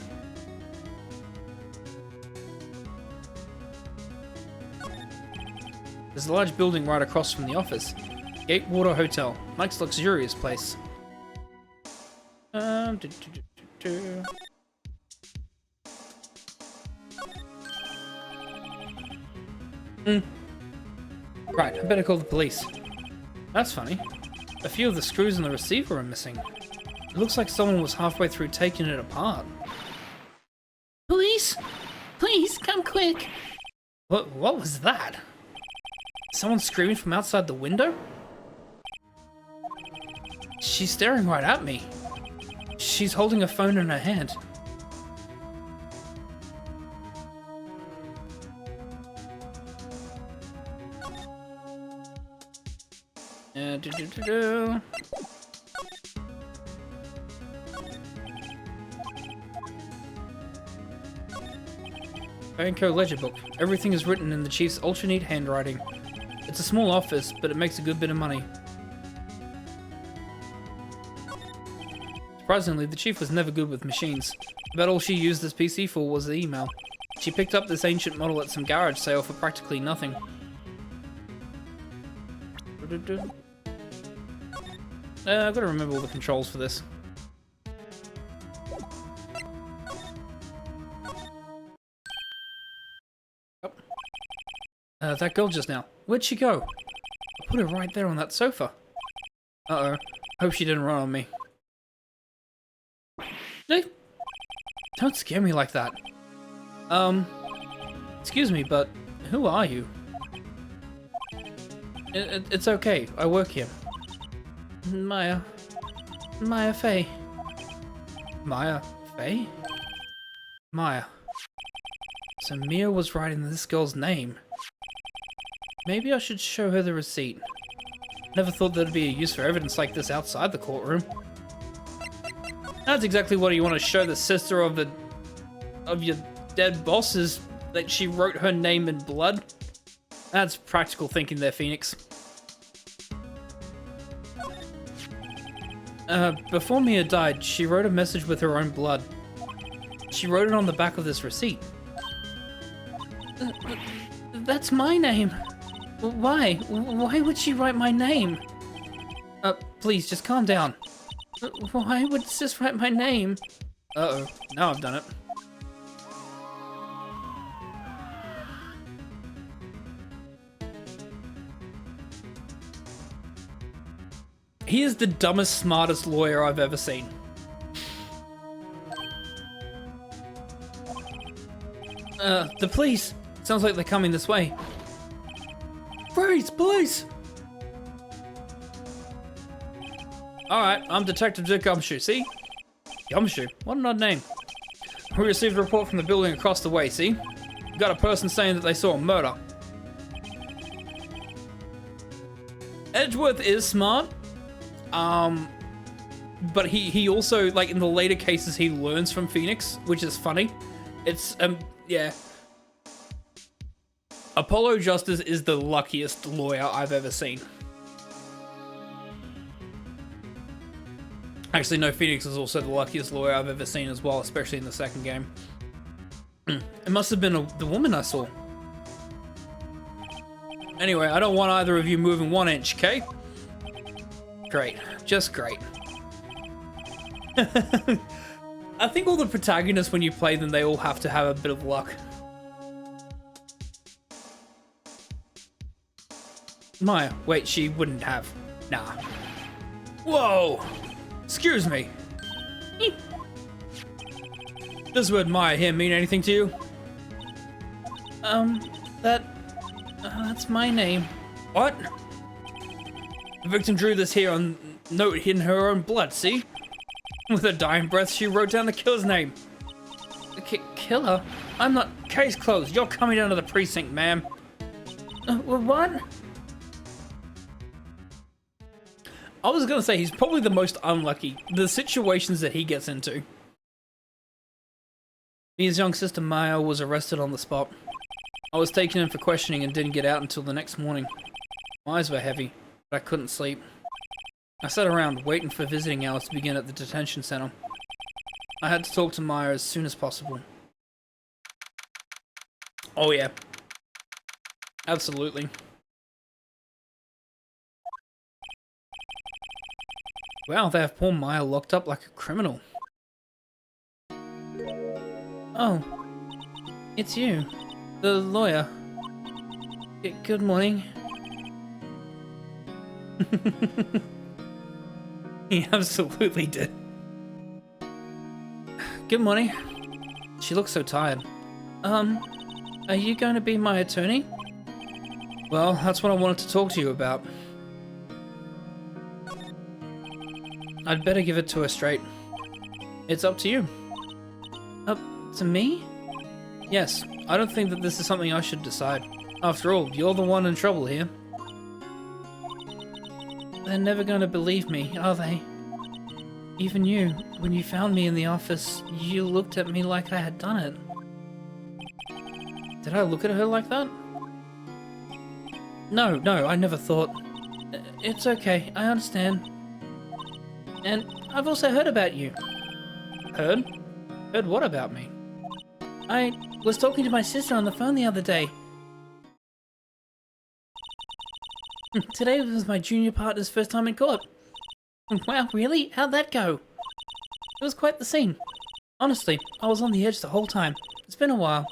There's a large building right across from the office. Gatewater Hotel. Nice luxurious place. Right, I better call the police. That's funny. A few of the screws in the receiver are missing. It looks like someone was halfway through taking it apart. Police? Please, come quick. What was that? Someone screaming from outside the window? She's staring right at me. She's holding a phone in her hand. Banco ledger book. Everything is written in the chief's ultra neat handwriting. It's a small office, but it makes a good bit of money. Surprisingly, the chief was never good with machines. About all she used this PC for was the email. She picked up this ancient model at some garage sale for practically nothing. I've got to remember all the controls for this. That girl just now. Where'd she go? I put her right there on that sofa. Uh-oh. Hope she didn't run on me. Hey! Don't scare me like that. Excuse me, but who are you? It's okay. I work here. Maya Fey. Maya Fey? Maya. So Mia was writing this girl's name. Maybe I should show her the receipt. Never thought there'd be a use for evidence like this outside the courtroom. That's exactly what you want to show the sister of your dead bosses, that she wrote her name in blood. That's practical thinking there, Phoenix. Before Mia died, she wrote a message with her own blood. She wrote it on the back of this receipt. That's my name. Why? Why would she write my name? Please, just calm down. Why would Sis write my name? Uh-oh, now I've done it. He is the dumbest, smartest lawyer I've ever seen. The police. Sounds like they're coming this way. Freeze, police! Alright, I'm Detective Dick Gumshoe, see? Gumshoe? What an odd name. We received a report from the building across the way, see? We got a person saying that they saw a murder. Edgeworth is smart. But he also, like, in the later cases, he learns from Phoenix, which is funny. It's, yeah. Apollo Justice is the luckiest lawyer I've ever seen. Actually, no, Phoenix is also the luckiest lawyer I've ever seen as well, especially in the second game. It must have been the woman I saw. Anyway, I don't want either of you moving 1 inch, okay? Great. Just great. I think all the protagonists, when you play them, they all have to have a bit of luck. Maya. Wait, she wouldn't have. Nah. Whoa! Excuse me. Does the word Maya here mean anything to you? That's my name. What? The victim drew this here on note in her own blood, see? With her dying breath, she wrote down the killer's name. The killer? I'm not... Case closed. You're coming down to the precinct, ma'am. What? I was gonna say, he's probably the most unlucky. The situations that he gets into. Mia's young sister Maya was arrested on the spot. I was taken in for questioning and didn't get out until the next morning. My eyes were heavy, but I couldn't sleep. I sat around, waiting for visiting hours to begin at the detention center. I had to talk to Maya as soon as possible. Oh yeah. Absolutely. Wow, they have poor Maya locked up like a criminal. Oh. It's you. The lawyer. Good morning. He absolutely did. Good morning. She looks so tired. Are you going to be my attorney? Well, that's what I wanted to talk to you about. I'd better give it to her straight. It's up to you. Up to me? Yes, I don't think that this is something I should decide. After all, you're the one in trouble here. They're never going to believe me, are they? Even you, when you found me in the office, you looked at me like I had done it. Did I look at her like that? No, I never thought. It's okay, I understand. And I've also heard about you. Heard? Heard what about me? I was talking to my sister on the phone the other day. Today was my junior partner's first time in court. Wow, really? How'd that go? It was quite the scene. Honestly, I was on the edge the whole time. It's been a while.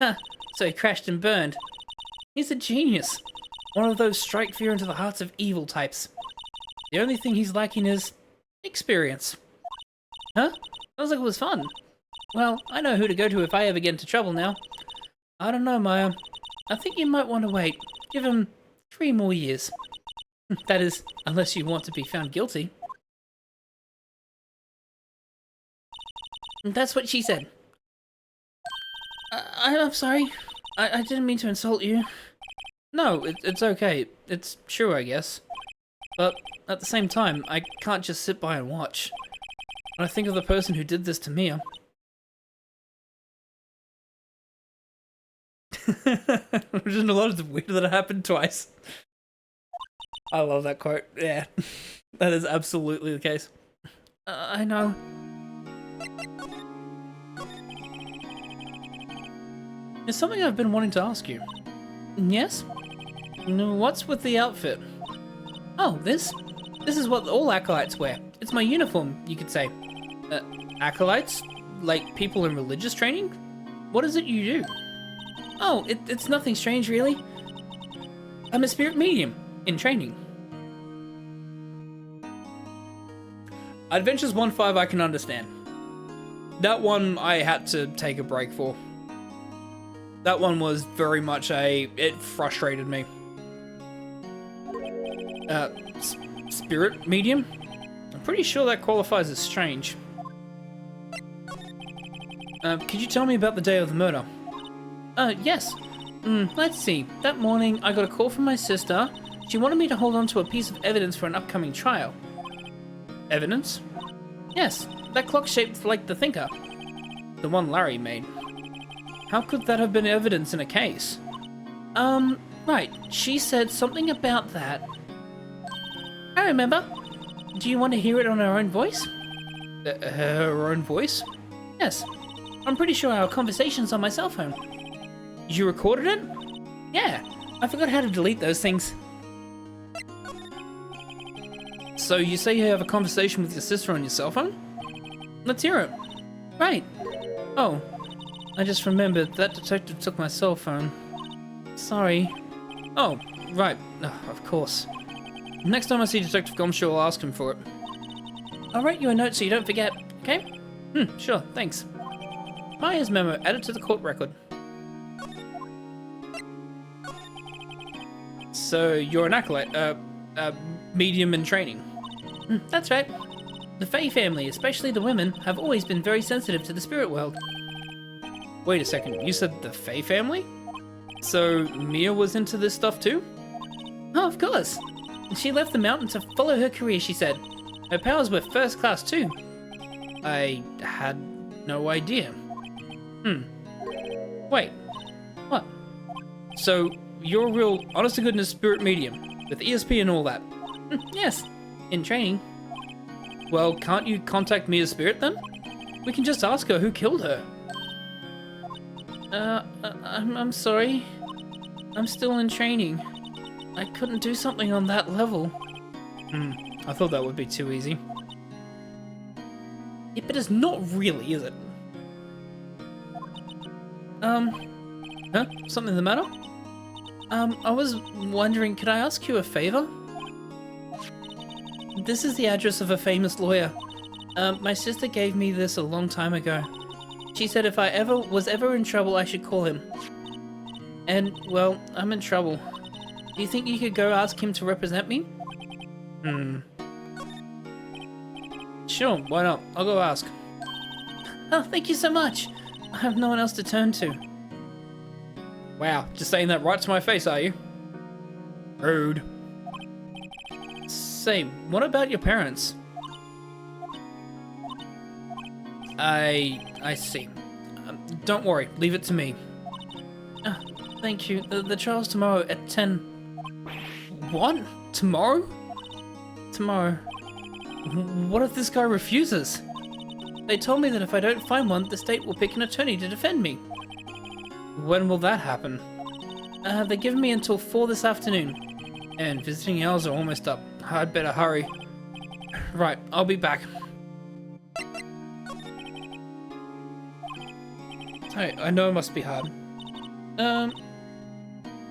Huh, so he crashed and burned. He's a genius. One of those strike fear into the hearts of evil types. The only thing he's lacking is experience. Huh? Sounds like it was fun. Well, I know who to go to if I ever get into trouble now. I don't know, Maya. I think you might want to wait. Give him 3 more years. That is, unless you want to be found guilty. That's what she said. I'm sorry. I didn't mean to insult you. No, it's okay. It's true, I guess. But at the same time, I can't just sit by and watch. When I think of the person who did this to Mia. There's a lot of weird that happened twice. I love that quote. Yeah, that is absolutely the case. I know. There's something I've been wanting to ask you. Yes? What's with the outfit? Oh, this? This is what all acolytes wear. It's my uniform, you could say. Acolytes? Like people in religious training? What is it you do? Oh, it's nothing strange, really. I'm a spirit medium in training. Adventures 1.5 I can understand. That one I had to take a break for. That one was very much it frustrated me. Spirit medium? I'm pretty sure that qualifies as strange. Could you tell me about the day of the murder? Yes. Let's see. That morning, I got a call from my sister. She wanted me to hold on to a piece of evidence for an upcoming trial. Evidence? Yes, that clock shaped like the thinker. The one Larry made. How could that have been evidence in a case? Right. She said something about that. I remember. Do you want to hear it on her own voice? Her own voice? Yes. I'm pretty sure our conversation's on my cell phone. You recorded it? Yeah. I forgot how to delete those things. So you say you have a conversation with your sister on your cell phone? Let's hear it. Right. Oh. I just remembered that detective took my cell phone. Sorry. Oh, right. Of course. Next time I see Detective Gumshoe, I'll ask him for it. I'll write you a note so you don't forget, okay? Sure, thanks. Maya's memo added to the court record. So, you're an acolyte, medium in training. That's right. The Fae family, especially the women, have always been very sensitive to the spirit world. Wait a second, you said the Fae family? So, Mia was into this stuff too? Oh, of course. She left the mountain to follow her career, she said. Her powers were first class too. I had no idea. Wait. What? So, you're a real honest-to-goodness spirit medium, with ESP and all that? Yes, in training. Well, can't you contact Mia's spirit then? We can just ask her who killed her. I'm sorry. I'm still in training. I couldn't do something on that level. I thought that would be too easy. Yeah, but it's not really, is it? Huh? Something the matter? I was wondering, could I ask you a favor? This is the address of a famous lawyer. My sister gave me this a long time ago. She said if I was ever in trouble, I should call him. And, well, I'm in trouble. Do you think you could go ask him to represent me? Sure, why not? I'll go ask. Oh, thank you so much. I have no one else to turn to. Wow, just saying that right to my face, are you? Rude. Say, what about your parents? I see. Don't worry, leave it to me. Thank you. The trial's tomorrow at 10. What? Tomorrow? Tomorrow. What if this guy refuses? They told me that if I don't find one, the state will pick an attorney to defend me. When will that happen? They're giving me until 4 this afternoon. And visiting hours are almost up. I'd better hurry. Right, I'll be back. Hey, I know it must be hard.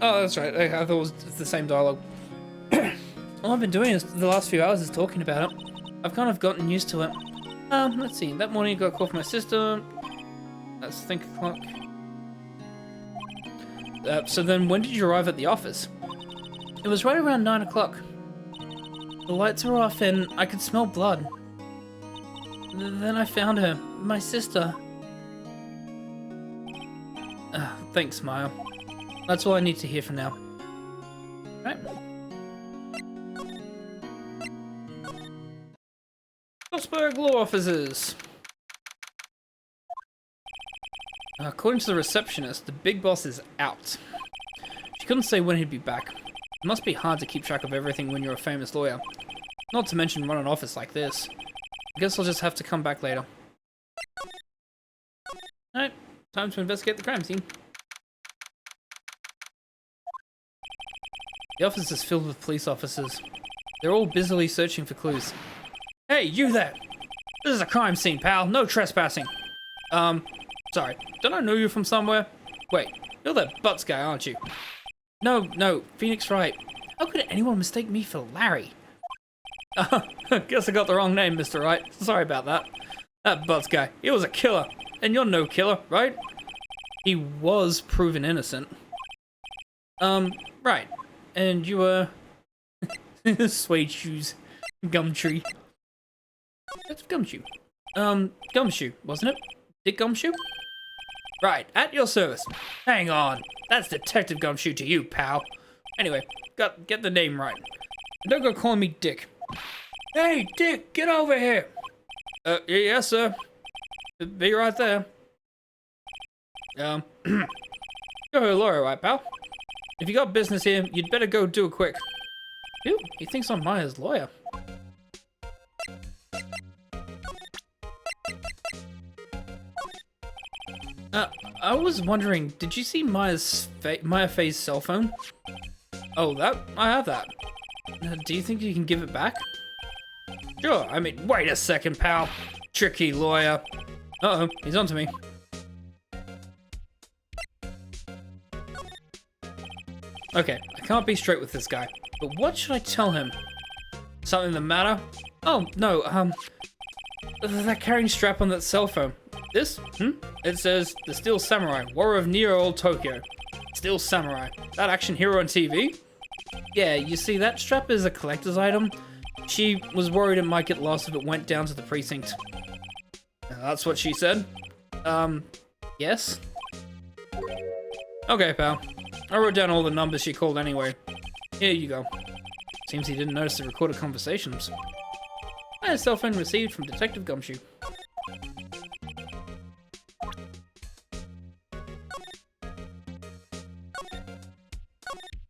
Oh, that's right. I thought it was the same dialogue. All I've been doing is the last few hours is talking about it. I've kind of gotten used to it. Let's see. That morning I got a call from my sister. That's think o'clock. So then when did you arrive at the office? It was right around 9 o'clock. The lights were off and I could smell blood. Then I found her, my sister. thanks, Maya. That's all I need to hear for now. Right. Schlossberg Law Officers. According to the receptionist, the big boss is out. She couldn't say when he'd be back. It must be hard to keep track of everything when you're a famous lawyer. Not to mention run an office like this. I guess I'll just have to come back later. Alright, time to investigate the crime scene. The office is filled with police officers. They're all busily searching for clues. Hey, you there! This is a crime scene, pal. No trespassing. Sorry. Don't I know you from somewhere? Wait, you're that Butts guy, aren't you? No, Phoenix Wright. How could anyone mistake me for Larry? Guess I got the wrong name, Mr. Wright. Sorry about that. That Butts guy, he was a killer. And you're no killer, right? He was proven innocent. Right. And you were... suede shoes. Gumtree. That's Gumshoe. Gumshoe, wasn't it? Dick Gumshoe? Right, at your service. Hang on. That's Detective Gumshoe to you, pal. Anyway, get the name right. And don't go calling me Dick. Hey, Dick, get over here. Yes, sir. Be right there. You're a lawyer, right, pal? If you got business here, you'd better go do it quick. Ew, he thinks I'm Maya's lawyer. I was wondering, did you see Maya Faye's cell phone? Oh, I have that. Do you think you can give it back? Sure, I mean, wait a second, pal. Tricky lawyer. Uh-oh, he's onto me. Okay, I can't be straight with this guy, but what should I tell him? Something the matter? Oh, no, that carrying strap on that cell phone. This? It says, the Steel Samurai, Warrior of Neo Old Tokyo. Steel Samurai. That action hero on TV? Yeah, you see, that strap is a collector's item. She was worried it might get lost if it went down to the precinct. That's what she said. Yes? Okay, pal. I wrote down all the numbers she called anyway. Here you go. Seems he didn't notice the recorded conversations. My cell phone received from Detective Gumshoe.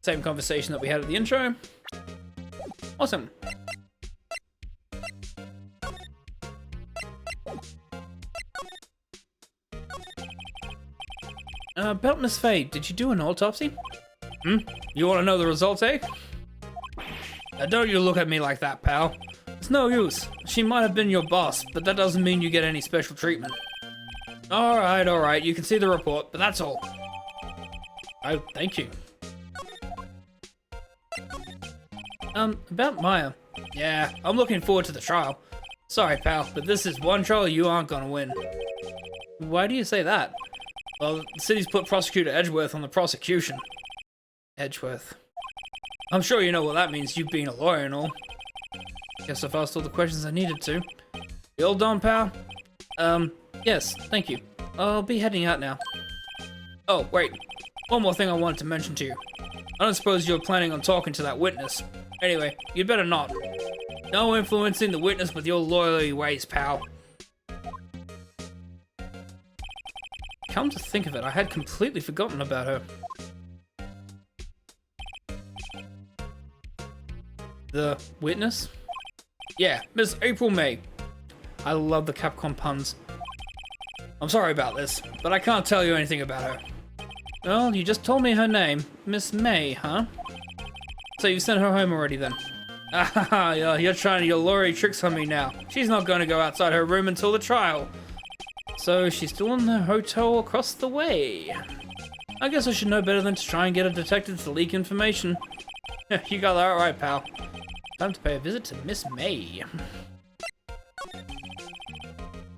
Same conversation that we had at the intro. Awesome. About Miss Faye, did you do an autopsy? You want to know the results, eh? Don't you look at me like that, pal. It's no use. She might have been your boss, but that doesn't mean you get any special treatment. Alright, you can see the report, but that's all. Oh, thank you. About Maya. Yeah, I'm looking forward to the trial. Sorry, pal, but this is one trial you aren't gonna win. Why do you say that? Well, the city's put Prosecutor Edgeworth on the prosecution. Edgeworth. I'm sure you know what that means, you being a lawyer and all. Guess I've asked all the questions I needed to. You all done, pal? Yes, thank you. I'll be heading out now. Oh, wait. One more thing I wanted to mention to you. I don't suppose you're planning on talking to that witness. Anyway, you'd better not. No influencing the witness with your lawyerly ways, pal. Come to think of it, I had completely forgotten about her. The witness? Yeah, Miss April May. I love the Capcom puns. I'm sorry about this, but I can't tell you anything about her. Well, you just told me her name. Miss May, huh? So you sent her home already then? Ah, you're trying your lawyer tricks on me now. She's not going to go outside her room until the trial. So she's still in the hotel across the way. I guess I should know better than to try and get a detective to leak information. You got that right, pal. Time to pay a visit to Miss May.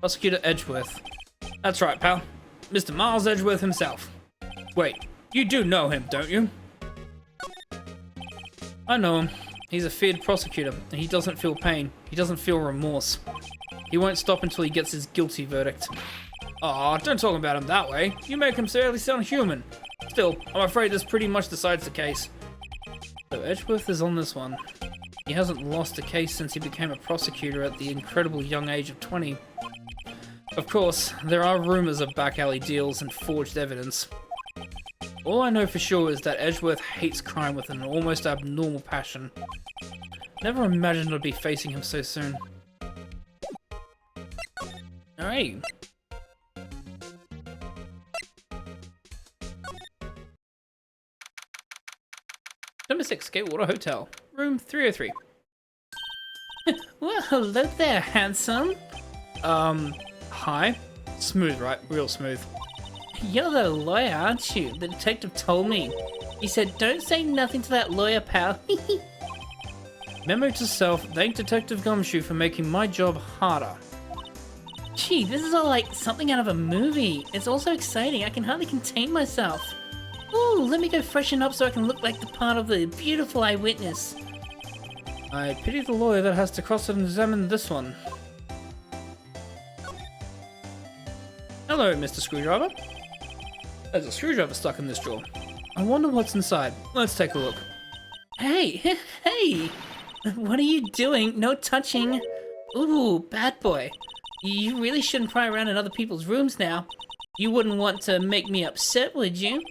Prosecutor Edgeworth. That's right, pal. Mr. Miles Edgeworth himself. Wait, you do know him, don't you? I know him. He's a feared prosecutor, and he doesn't feel pain. He doesn't feel remorse. He won't stop until he gets his guilty verdict. Aw, don't talk about him that way. You make him fairly sound human. Still, I'm afraid this pretty much decides the case. So Edgeworth is on this one. He hasn't lost a case since he became a prosecutor at the incredible young age of 20. Of course, there are rumors of back alley deals and forged evidence. All I know for sure is that Edgeworth hates crime with an almost abnormal passion. Never imagined I'd be facing him so soon. Alright. Number 6, Gatewater Hotel, room 303. Well, hello there, handsome. Hi? Smooth, right? Real smooth. You're the lawyer, aren't you? The detective told me. He said, don't say nothing to that lawyer, pal. Memo to self, thank Detective Gumshoe for making my job harder. Gee, this is all like something out of a movie. It's all so exciting, I can hardly contain myself. Ooh, let me go freshen up so I can look like the part of the beautiful eyewitness. I pity the lawyer that has to cross-examine this one. Hello, Mr. Screwdriver. There's a screwdriver stuck in this drawer. I wonder what's inside. Let's take a look. Hey, hey! What are you doing? No touching. Ooh, bad boy. You really shouldn't pry around in other people's rooms now. You wouldn't want to make me upset, would you?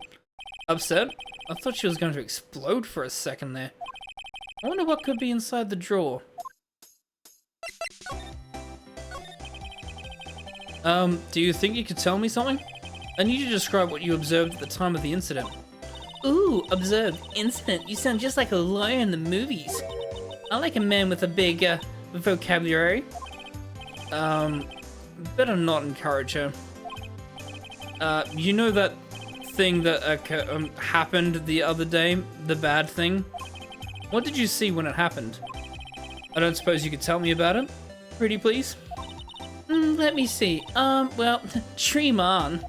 Upset? I thought she was going to explode for a second there. I wonder what could be inside the drawer. Do you think you could tell me something? I need you to describe what you observed at the time of the incident. Ooh, observed incident. You sound just like a lawyer in the movies. I like a man with a big, vocabulary. Better not encourage her. You know that thing that happened the other day? The bad thing? What did you see when it happened? I don't suppose you could tell me about it? Pretty please? Let me see. Well, dream on.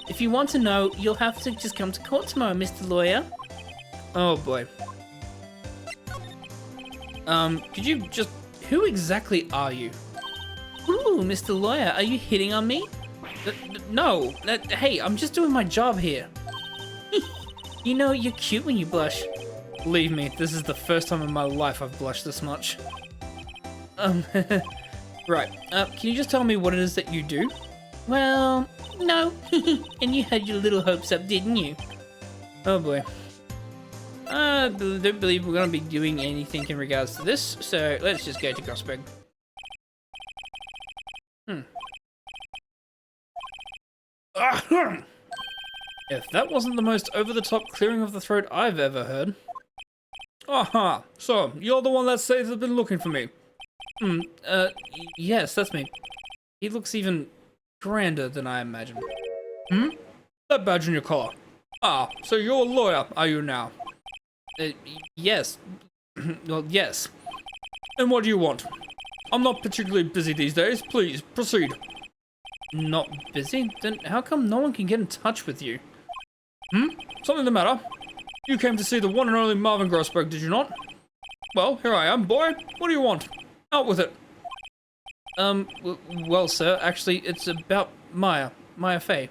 If you want to know, you'll have to just come to court tomorrow, Mr. Lawyer. Oh boy. Could you just... Who exactly are you? Ooh, Mr. Lawyer, are you hitting on me? No. Hey, I'm just doing my job here. You know, you're cute when you blush. Believe me, this is the first time in my life I've blushed this much. Right. Can you just tell me what it is that you do? Well, no. And you had your little hopes up, didn't you? Oh boy. I don't believe we're going to be doing anything in regards to this, so let's just go to Grossberg. If that wasn't the most over-the-top clearing of the throat I've ever heard. Aha! So, you're the one that says has been looking for me. Yes, that's me. He looks even grander than I imagined. That badge on your collar. Ah, so you're a lawyer, are you now? Yes. Well, yes. And what do you want? I'm not particularly busy these days. Please, proceed. Not busy? Then how come no one can get in touch with you? Something the matter? You came to see the one and only Marvin Grossberg, did you not? Well, here I am, boy. What do you want? Out with it. Well, sir, actually, it's about Maya Fey.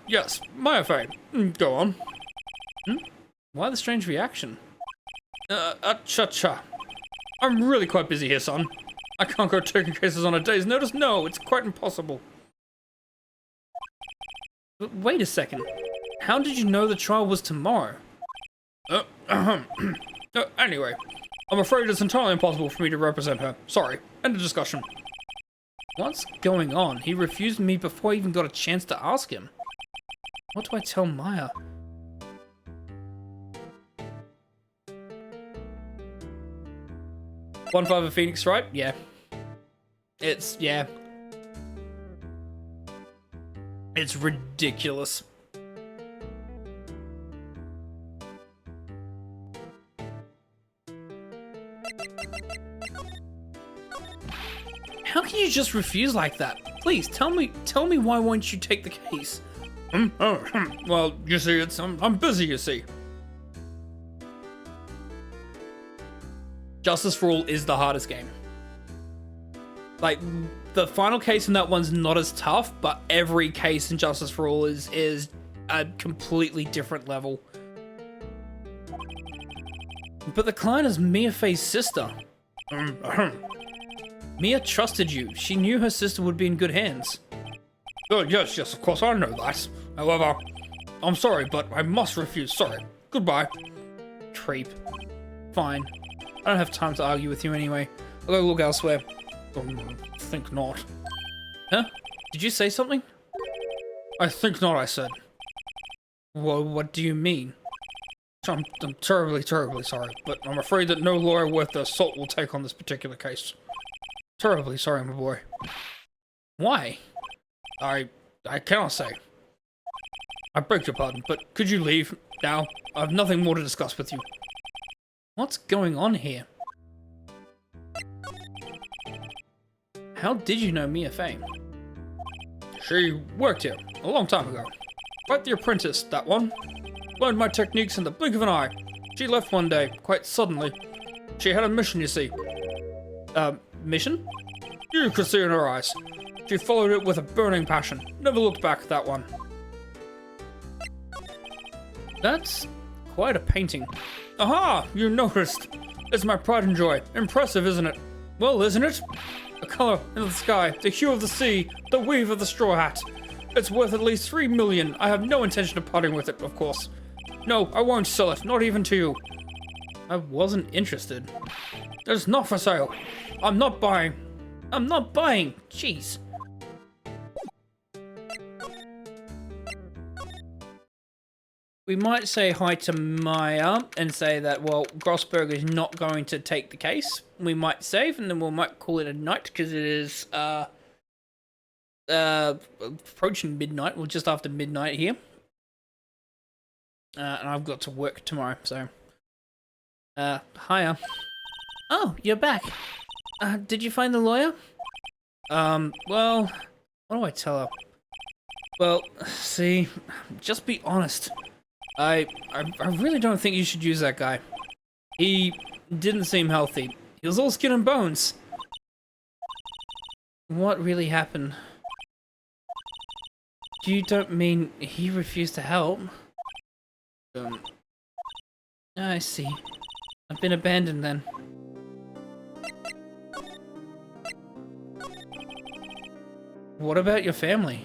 Yes, Maya Fey. Go on. Why the strange reaction? Cha-cha. I'm really quite busy here, son. I can't go taking cases on a day's notice. No, it's quite impossible. But wait a second. How did you know the trial was tomorrow? Anyway, I'm afraid it's entirely impossible for me to represent her. Sorry. End of discussion. What's going on? He refused me before I even got a chance to ask him. What do I tell Maya? One five of Phoenix, right? Yeah. Yeah. It's ridiculous. How can you just refuse like that? Please, tell me why won't you take the case? Well, you see, I'm busy, you see. Justice for All is the hardest game. Like, the final case in that one's not as tough, but every case in Justice for All is a completely different level. But the client is Mia Fey's sister. Mia trusted you. She knew her sister would be in good hands. Oh, yes, of course, I know that. However, I'm sorry, but I must refuse. Sorry. Goodbye. Creep. Fine. I don't have time to argue with you anyway. I'll go look elsewhere. Think not. Huh? Did you say something? I think not, I said. Well, what do you mean? I'm terribly, terribly sorry, but I'm afraid that no lawyer worth their salt will take on this particular case. Terribly sorry, my boy. Why? I cannot say. I beg your pardon, but could you leave now? I have nothing more to discuss with you. What's going on here? How did you know Mia Fey? She worked here a long time ago. Quite the apprentice, that one. Learned my techniques in the blink of an eye. She left one day, quite suddenly. She had a mission, you see. Mission? You could see in her eyes. She followed it with a burning passion. Never looked back, that one. That's quite a painting. Aha! You noticed. It's my pride and joy. Impressive, isn't it? Well, isn't it? The color in the sky, the hue of the sea, the weave of the straw hat. It's worth at least 3 million. I have no intention of parting with it, of course. No, I won't sell it, not even to you. I wasn't interested. It's not for sale. I'm not buying. I'm not buying. Jeez. We might say hi to Maya and say that, well, Grossberg is not going to take the case. We might save and then we might call it a night because it is approaching midnight, well, just after midnight here. And I've got to work tomorrow, so. Hiya. Oh, you're back. Did you find the lawyer? Well, what do I tell her? Well, see, just be honest. I really don't think you should use that guy. He didn't seem healthy. He was all skin and bones. What really happened? You don't mean he refused to help? I see. I've been abandoned then. What about your family?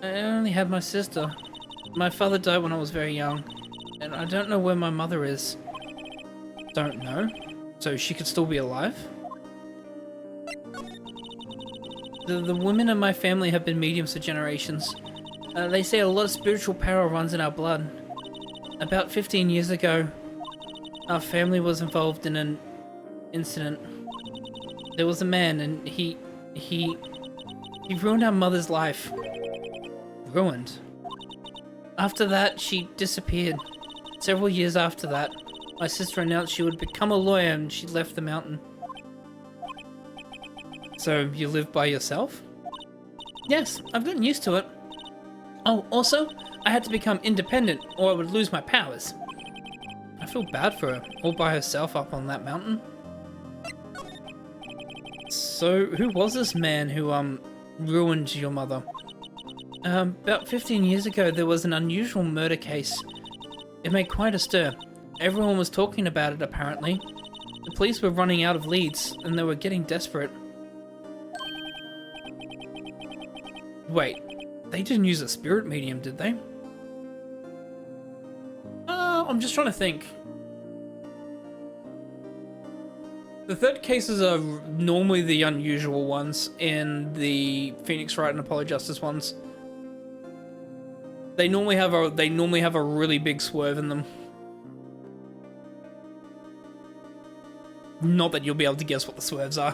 I only had my sister. My father died when I was very young, and I don't know where my mother is. Don't know? So she could still be alive? The women in my family have been mediums for generations. They say a lot of spiritual power runs in our blood. About 15 years ago, our family was involved in an incident. There was a man, and he ruined our mother's life. Ruined. After that, she disappeared. Several years after that, my sister announced she would become a lawyer and she left the mountain. So, you live by yourself? Yes, I've gotten used to it. Oh, also, I had to become independent or I would lose my powers. I feel bad for her, all by herself up on that mountain. So, who was this man who, ruined your mother? About 15 years ago, there was an unusual murder case. It made quite a stir. Everyone was talking about it, apparently. The police were running out of leads, and they were getting desperate. Wait, they didn't use a spirit medium, did they? I'm just trying to think. The third cases are normally the unusual ones in the Phoenix Wright and Apollo Justice ones. They normally have a really big swerve in them. Not that you'll be able to guess what the swerves are.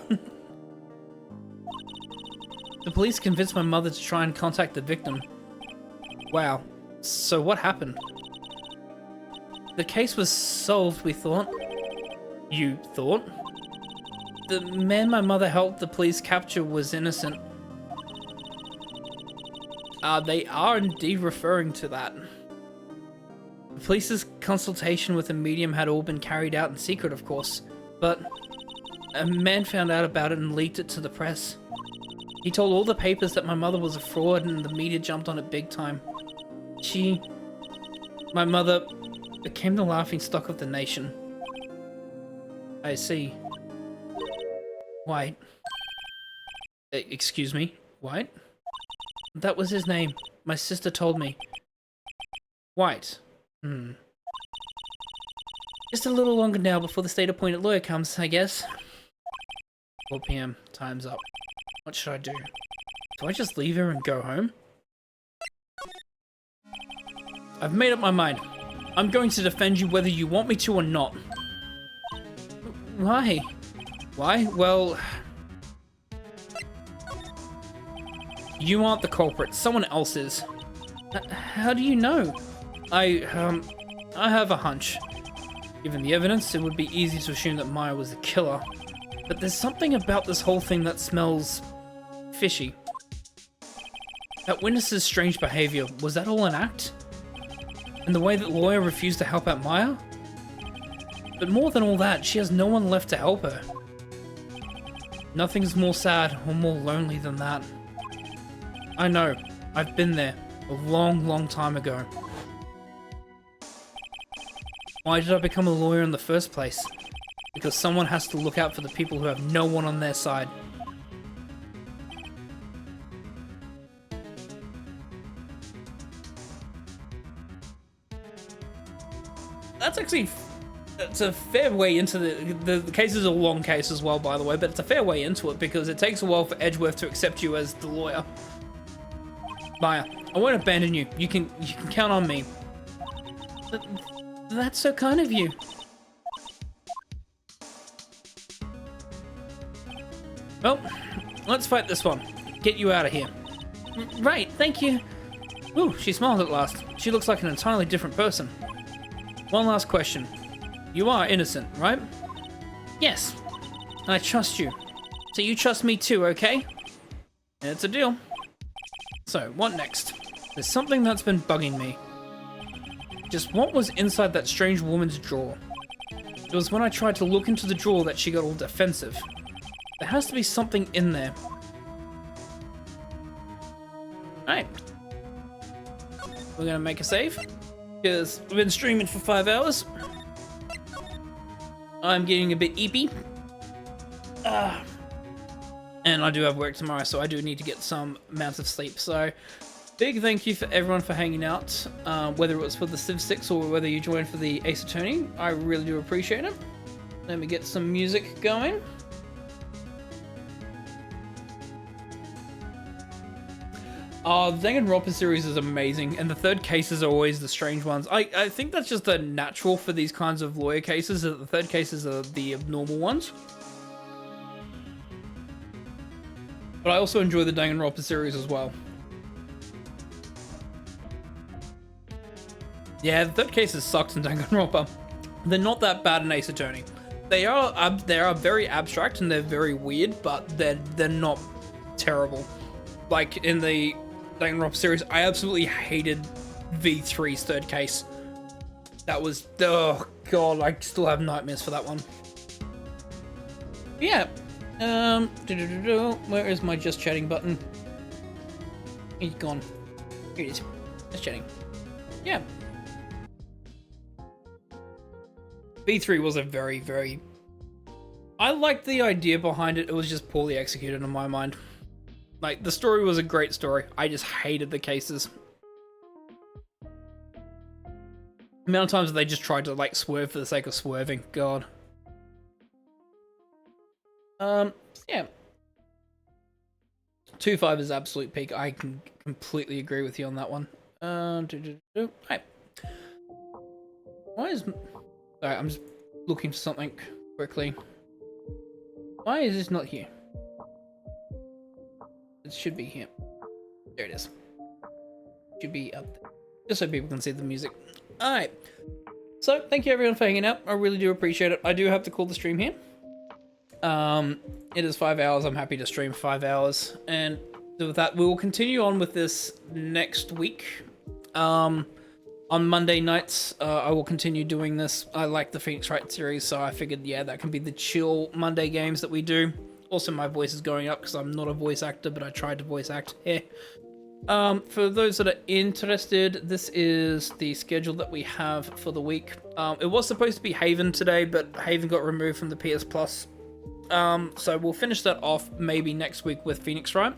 The police convinced my mother to try and contact the victim. Wow. So what happened? The case was solved, we thought. You thought? The man my mother helped the police capture was innocent. They are indeed referring to that. The police's consultation with a medium had all been carried out in secret, of course, but a man found out about it and leaked it to the press. He told all the papers that my mother was a fraud and the media jumped on it big time. My mother, became the laughingstock of the nation. I see. White. Excuse me? White? That was his name. My sister told me. White. Just a little longer now before the state-appointed lawyer comes, I guess. 4 PM. Time's up. What should I do? Do I just leave her and go home? I've made up my mind. I'm going to defend you whether you want me to or not. Why? Why? Well... You aren't the culprit. Someone else is. How do you know? I have a hunch. Given the evidence, it would be easy to assume that Maya was the killer. But there's something about this whole thing that smells... fishy. That witness's strange behavior, was that all an act? And the way that lawyer refused to help out Maya? But more than all that, she has no one left to help her. Nothing's more sad or more lonely than that. I know, I've been there a long, long time ago. Why did I become a lawyer in the first place? Because someone has to look out for the people who have no one on their side. That's actually... It's a fair way into the case is a long case as well, by the way, but it's a fair way into it because it takes a while for Edgeworth to accept you as the lawyer. Maya, I won't abandon you. You can count on me. That's so kind of you. Well, let's fight this one. Get you out of here. Right, thank you. Ooh, she smiled at last. She looks like an entirely different person. One last question. You are innocent, right? Yes. I trust you. So you trust me too, okay? It's a deal. So, what next? There's something that's been bugging me. Just what was inside that strange woman's drawer? It was when I tried to look into the drawer that she got all defensive. There has to be something in there. Alright. We're gonna make a save. Because we've been streaming for 5 hours. I'm getting a bit eepy. And I do have work tomorrow, so I do need to get some amount of sleep. So, big thank you for everyone for hanging out, whether it was for the Civ 6 or whether you joined for the Ace Attorney. I really do appreciate it. Let me get some music going. The Danganronpa series is amazing, and the third cases are always the strange ones. I think that's just the natural for these kinds of lawyer cases, that the third cases are the abnormal ones. But I also enjoy the Danganronpa series as well. Yeah, the third cases sucked in Danganronpa. They're not that bad in Ace Attorney. They are very abstract and they're very weird, but they're not terrible. Like in the Danganronpa series, I absolutely hated V3's third case. That was, oh god, I still have nightmares for that one. Yeah. Where is my just chatting button? He's gone. Here it is. Just chatting. Yeah. V3 was a very, very... I liked the idea behind it. It was just poorly executed in my mind. Like, the story was a great story. I just hated the cases. The amount of times they just tried to, like, swerve for the sake of swerving. God. Yeah. 2.5 is absolute peak. I can completely agree with you on that one. Right. Why is... Sorry, I'm just looking for something quickly. Why is this not here? It should be here. There it is. Should be up there. Just so people can see the music. Alright. So, thank you everyone for hanging out. I really do appreciate it. I do have to call the stream here. It is 5 hours. I'm happy to stream 5 hours. And with that, we will continue on with this next week. On Monday nights, I will continue doing this. I like the Phoenix Wright series, so I figured, yeah, that can be the chill Monday games that we do. Also, my voice is going up because I'm not a voice actor, but I tried to voice act here. For those that are interested, this is the schedule that we have for the week. It was supposed to be Haven today, but Haven got removed from the PS Plus. So we'll finish that off maybe next week with Phoenix Wright.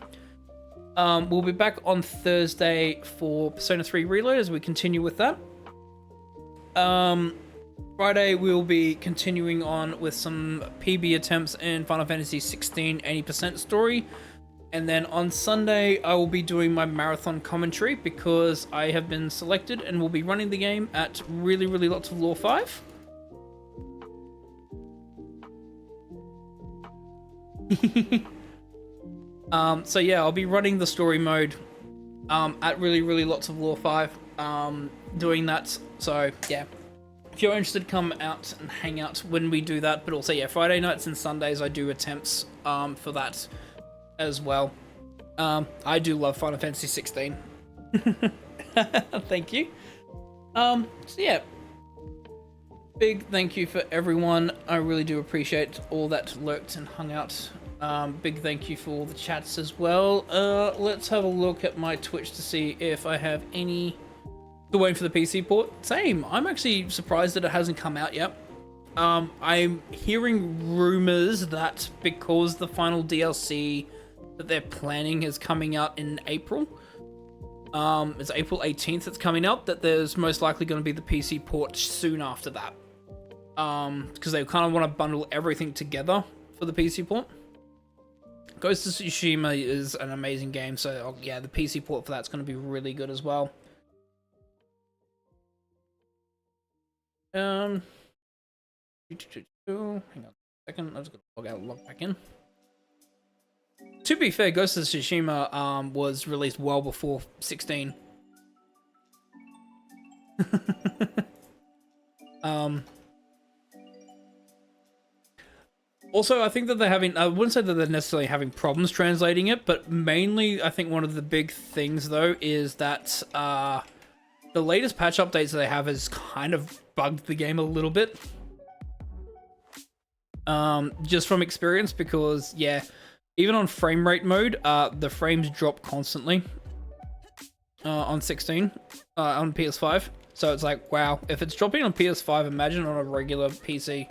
We'll be back on Thursday for Persona 3 Reload as we continue with that. Friday we'll be continuing on with some PB attempts in Final Fantasy 16 80% story. And then on Sunday, I will be doing my marathon commentary because I have been selected and will be running the game at really lots of Lore 5. So yeah, I'll be running the story mode at really lots of Lore 5, doing that. So yeah, if you're interested, come out and hang out when we do that. But also yeah, Friday nights and Sundays I do attempts for that as well. I do love Final Fantasy 16. Thank you. So yeah, big thank you for everyone. I really do appreciate all that lurked and hung out. Big thank you for all the chats as well. Let's have a look at my Twitch to see if I have any. Still waiting for the PC port. Same. I'm actually surprised that it hasn't come out yet. I'm hearing rumors that because the final DLC that they're planning is coming out in April. It's April 18th it's coming out, that there's most likely going to be the PC port soon after that. Because they kind of want to bundle everything together for the PC port. Ghost of Tsushima is an amazing game, so yeah, the PC port for that's going to be really good as well. Hang on a second, I'm just going to log out and log back in. To be fair, Ghost of Tsushima was released well before 16. Also, I think that they're having, I wouldn't say that they're necessarily having problems translating it, but mainly I think one of the big things though is that the latest patch updates that they have has kind of bugged the game a little bit. Just from experience, because yeah, even on frame rate mode, the frames drop constantly on 16, on PS5. So it's like, wow, if it's dropping on PS5, imagine on a regular PC.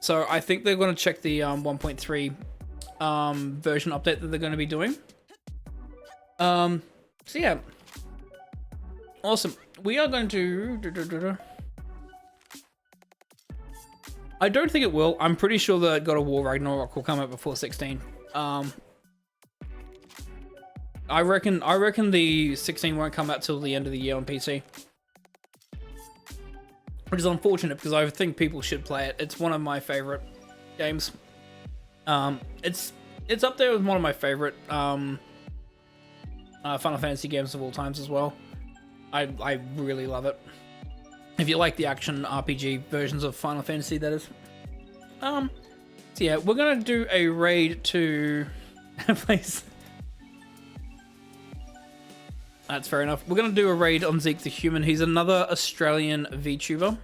So I think they're going to check the 1.3 version update that they're going to be doing. So yeah, awesome. We are going to... I don't think it will. I'm pretty sure that God of War Ragnarok will come out before 16. I reckon the 16 won't come out till the end of the year on PC. Which is unfortunate because I think people should play it. It's one of my favorite games. It's up there with one of my favorite Final Fantasy games of all times as well. I really love it. If you like the action RPG versions of Final Fantasy, that is. So yeah, we're gonna do a raid to place. That's fair enough. We're going to do a raid on Zeke the Human. He's another Australian VTuber.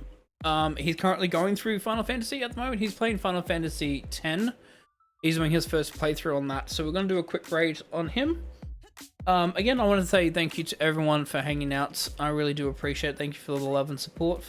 He's currently going through Final Fantasy at the moment. He's playing Final Fantasy X. He's doing his first playthrough on that. So we're going to do a quick raid on him. Again, I want to say thank you to everyone for hanging out. I really do appreciate it. Thank you for the love and support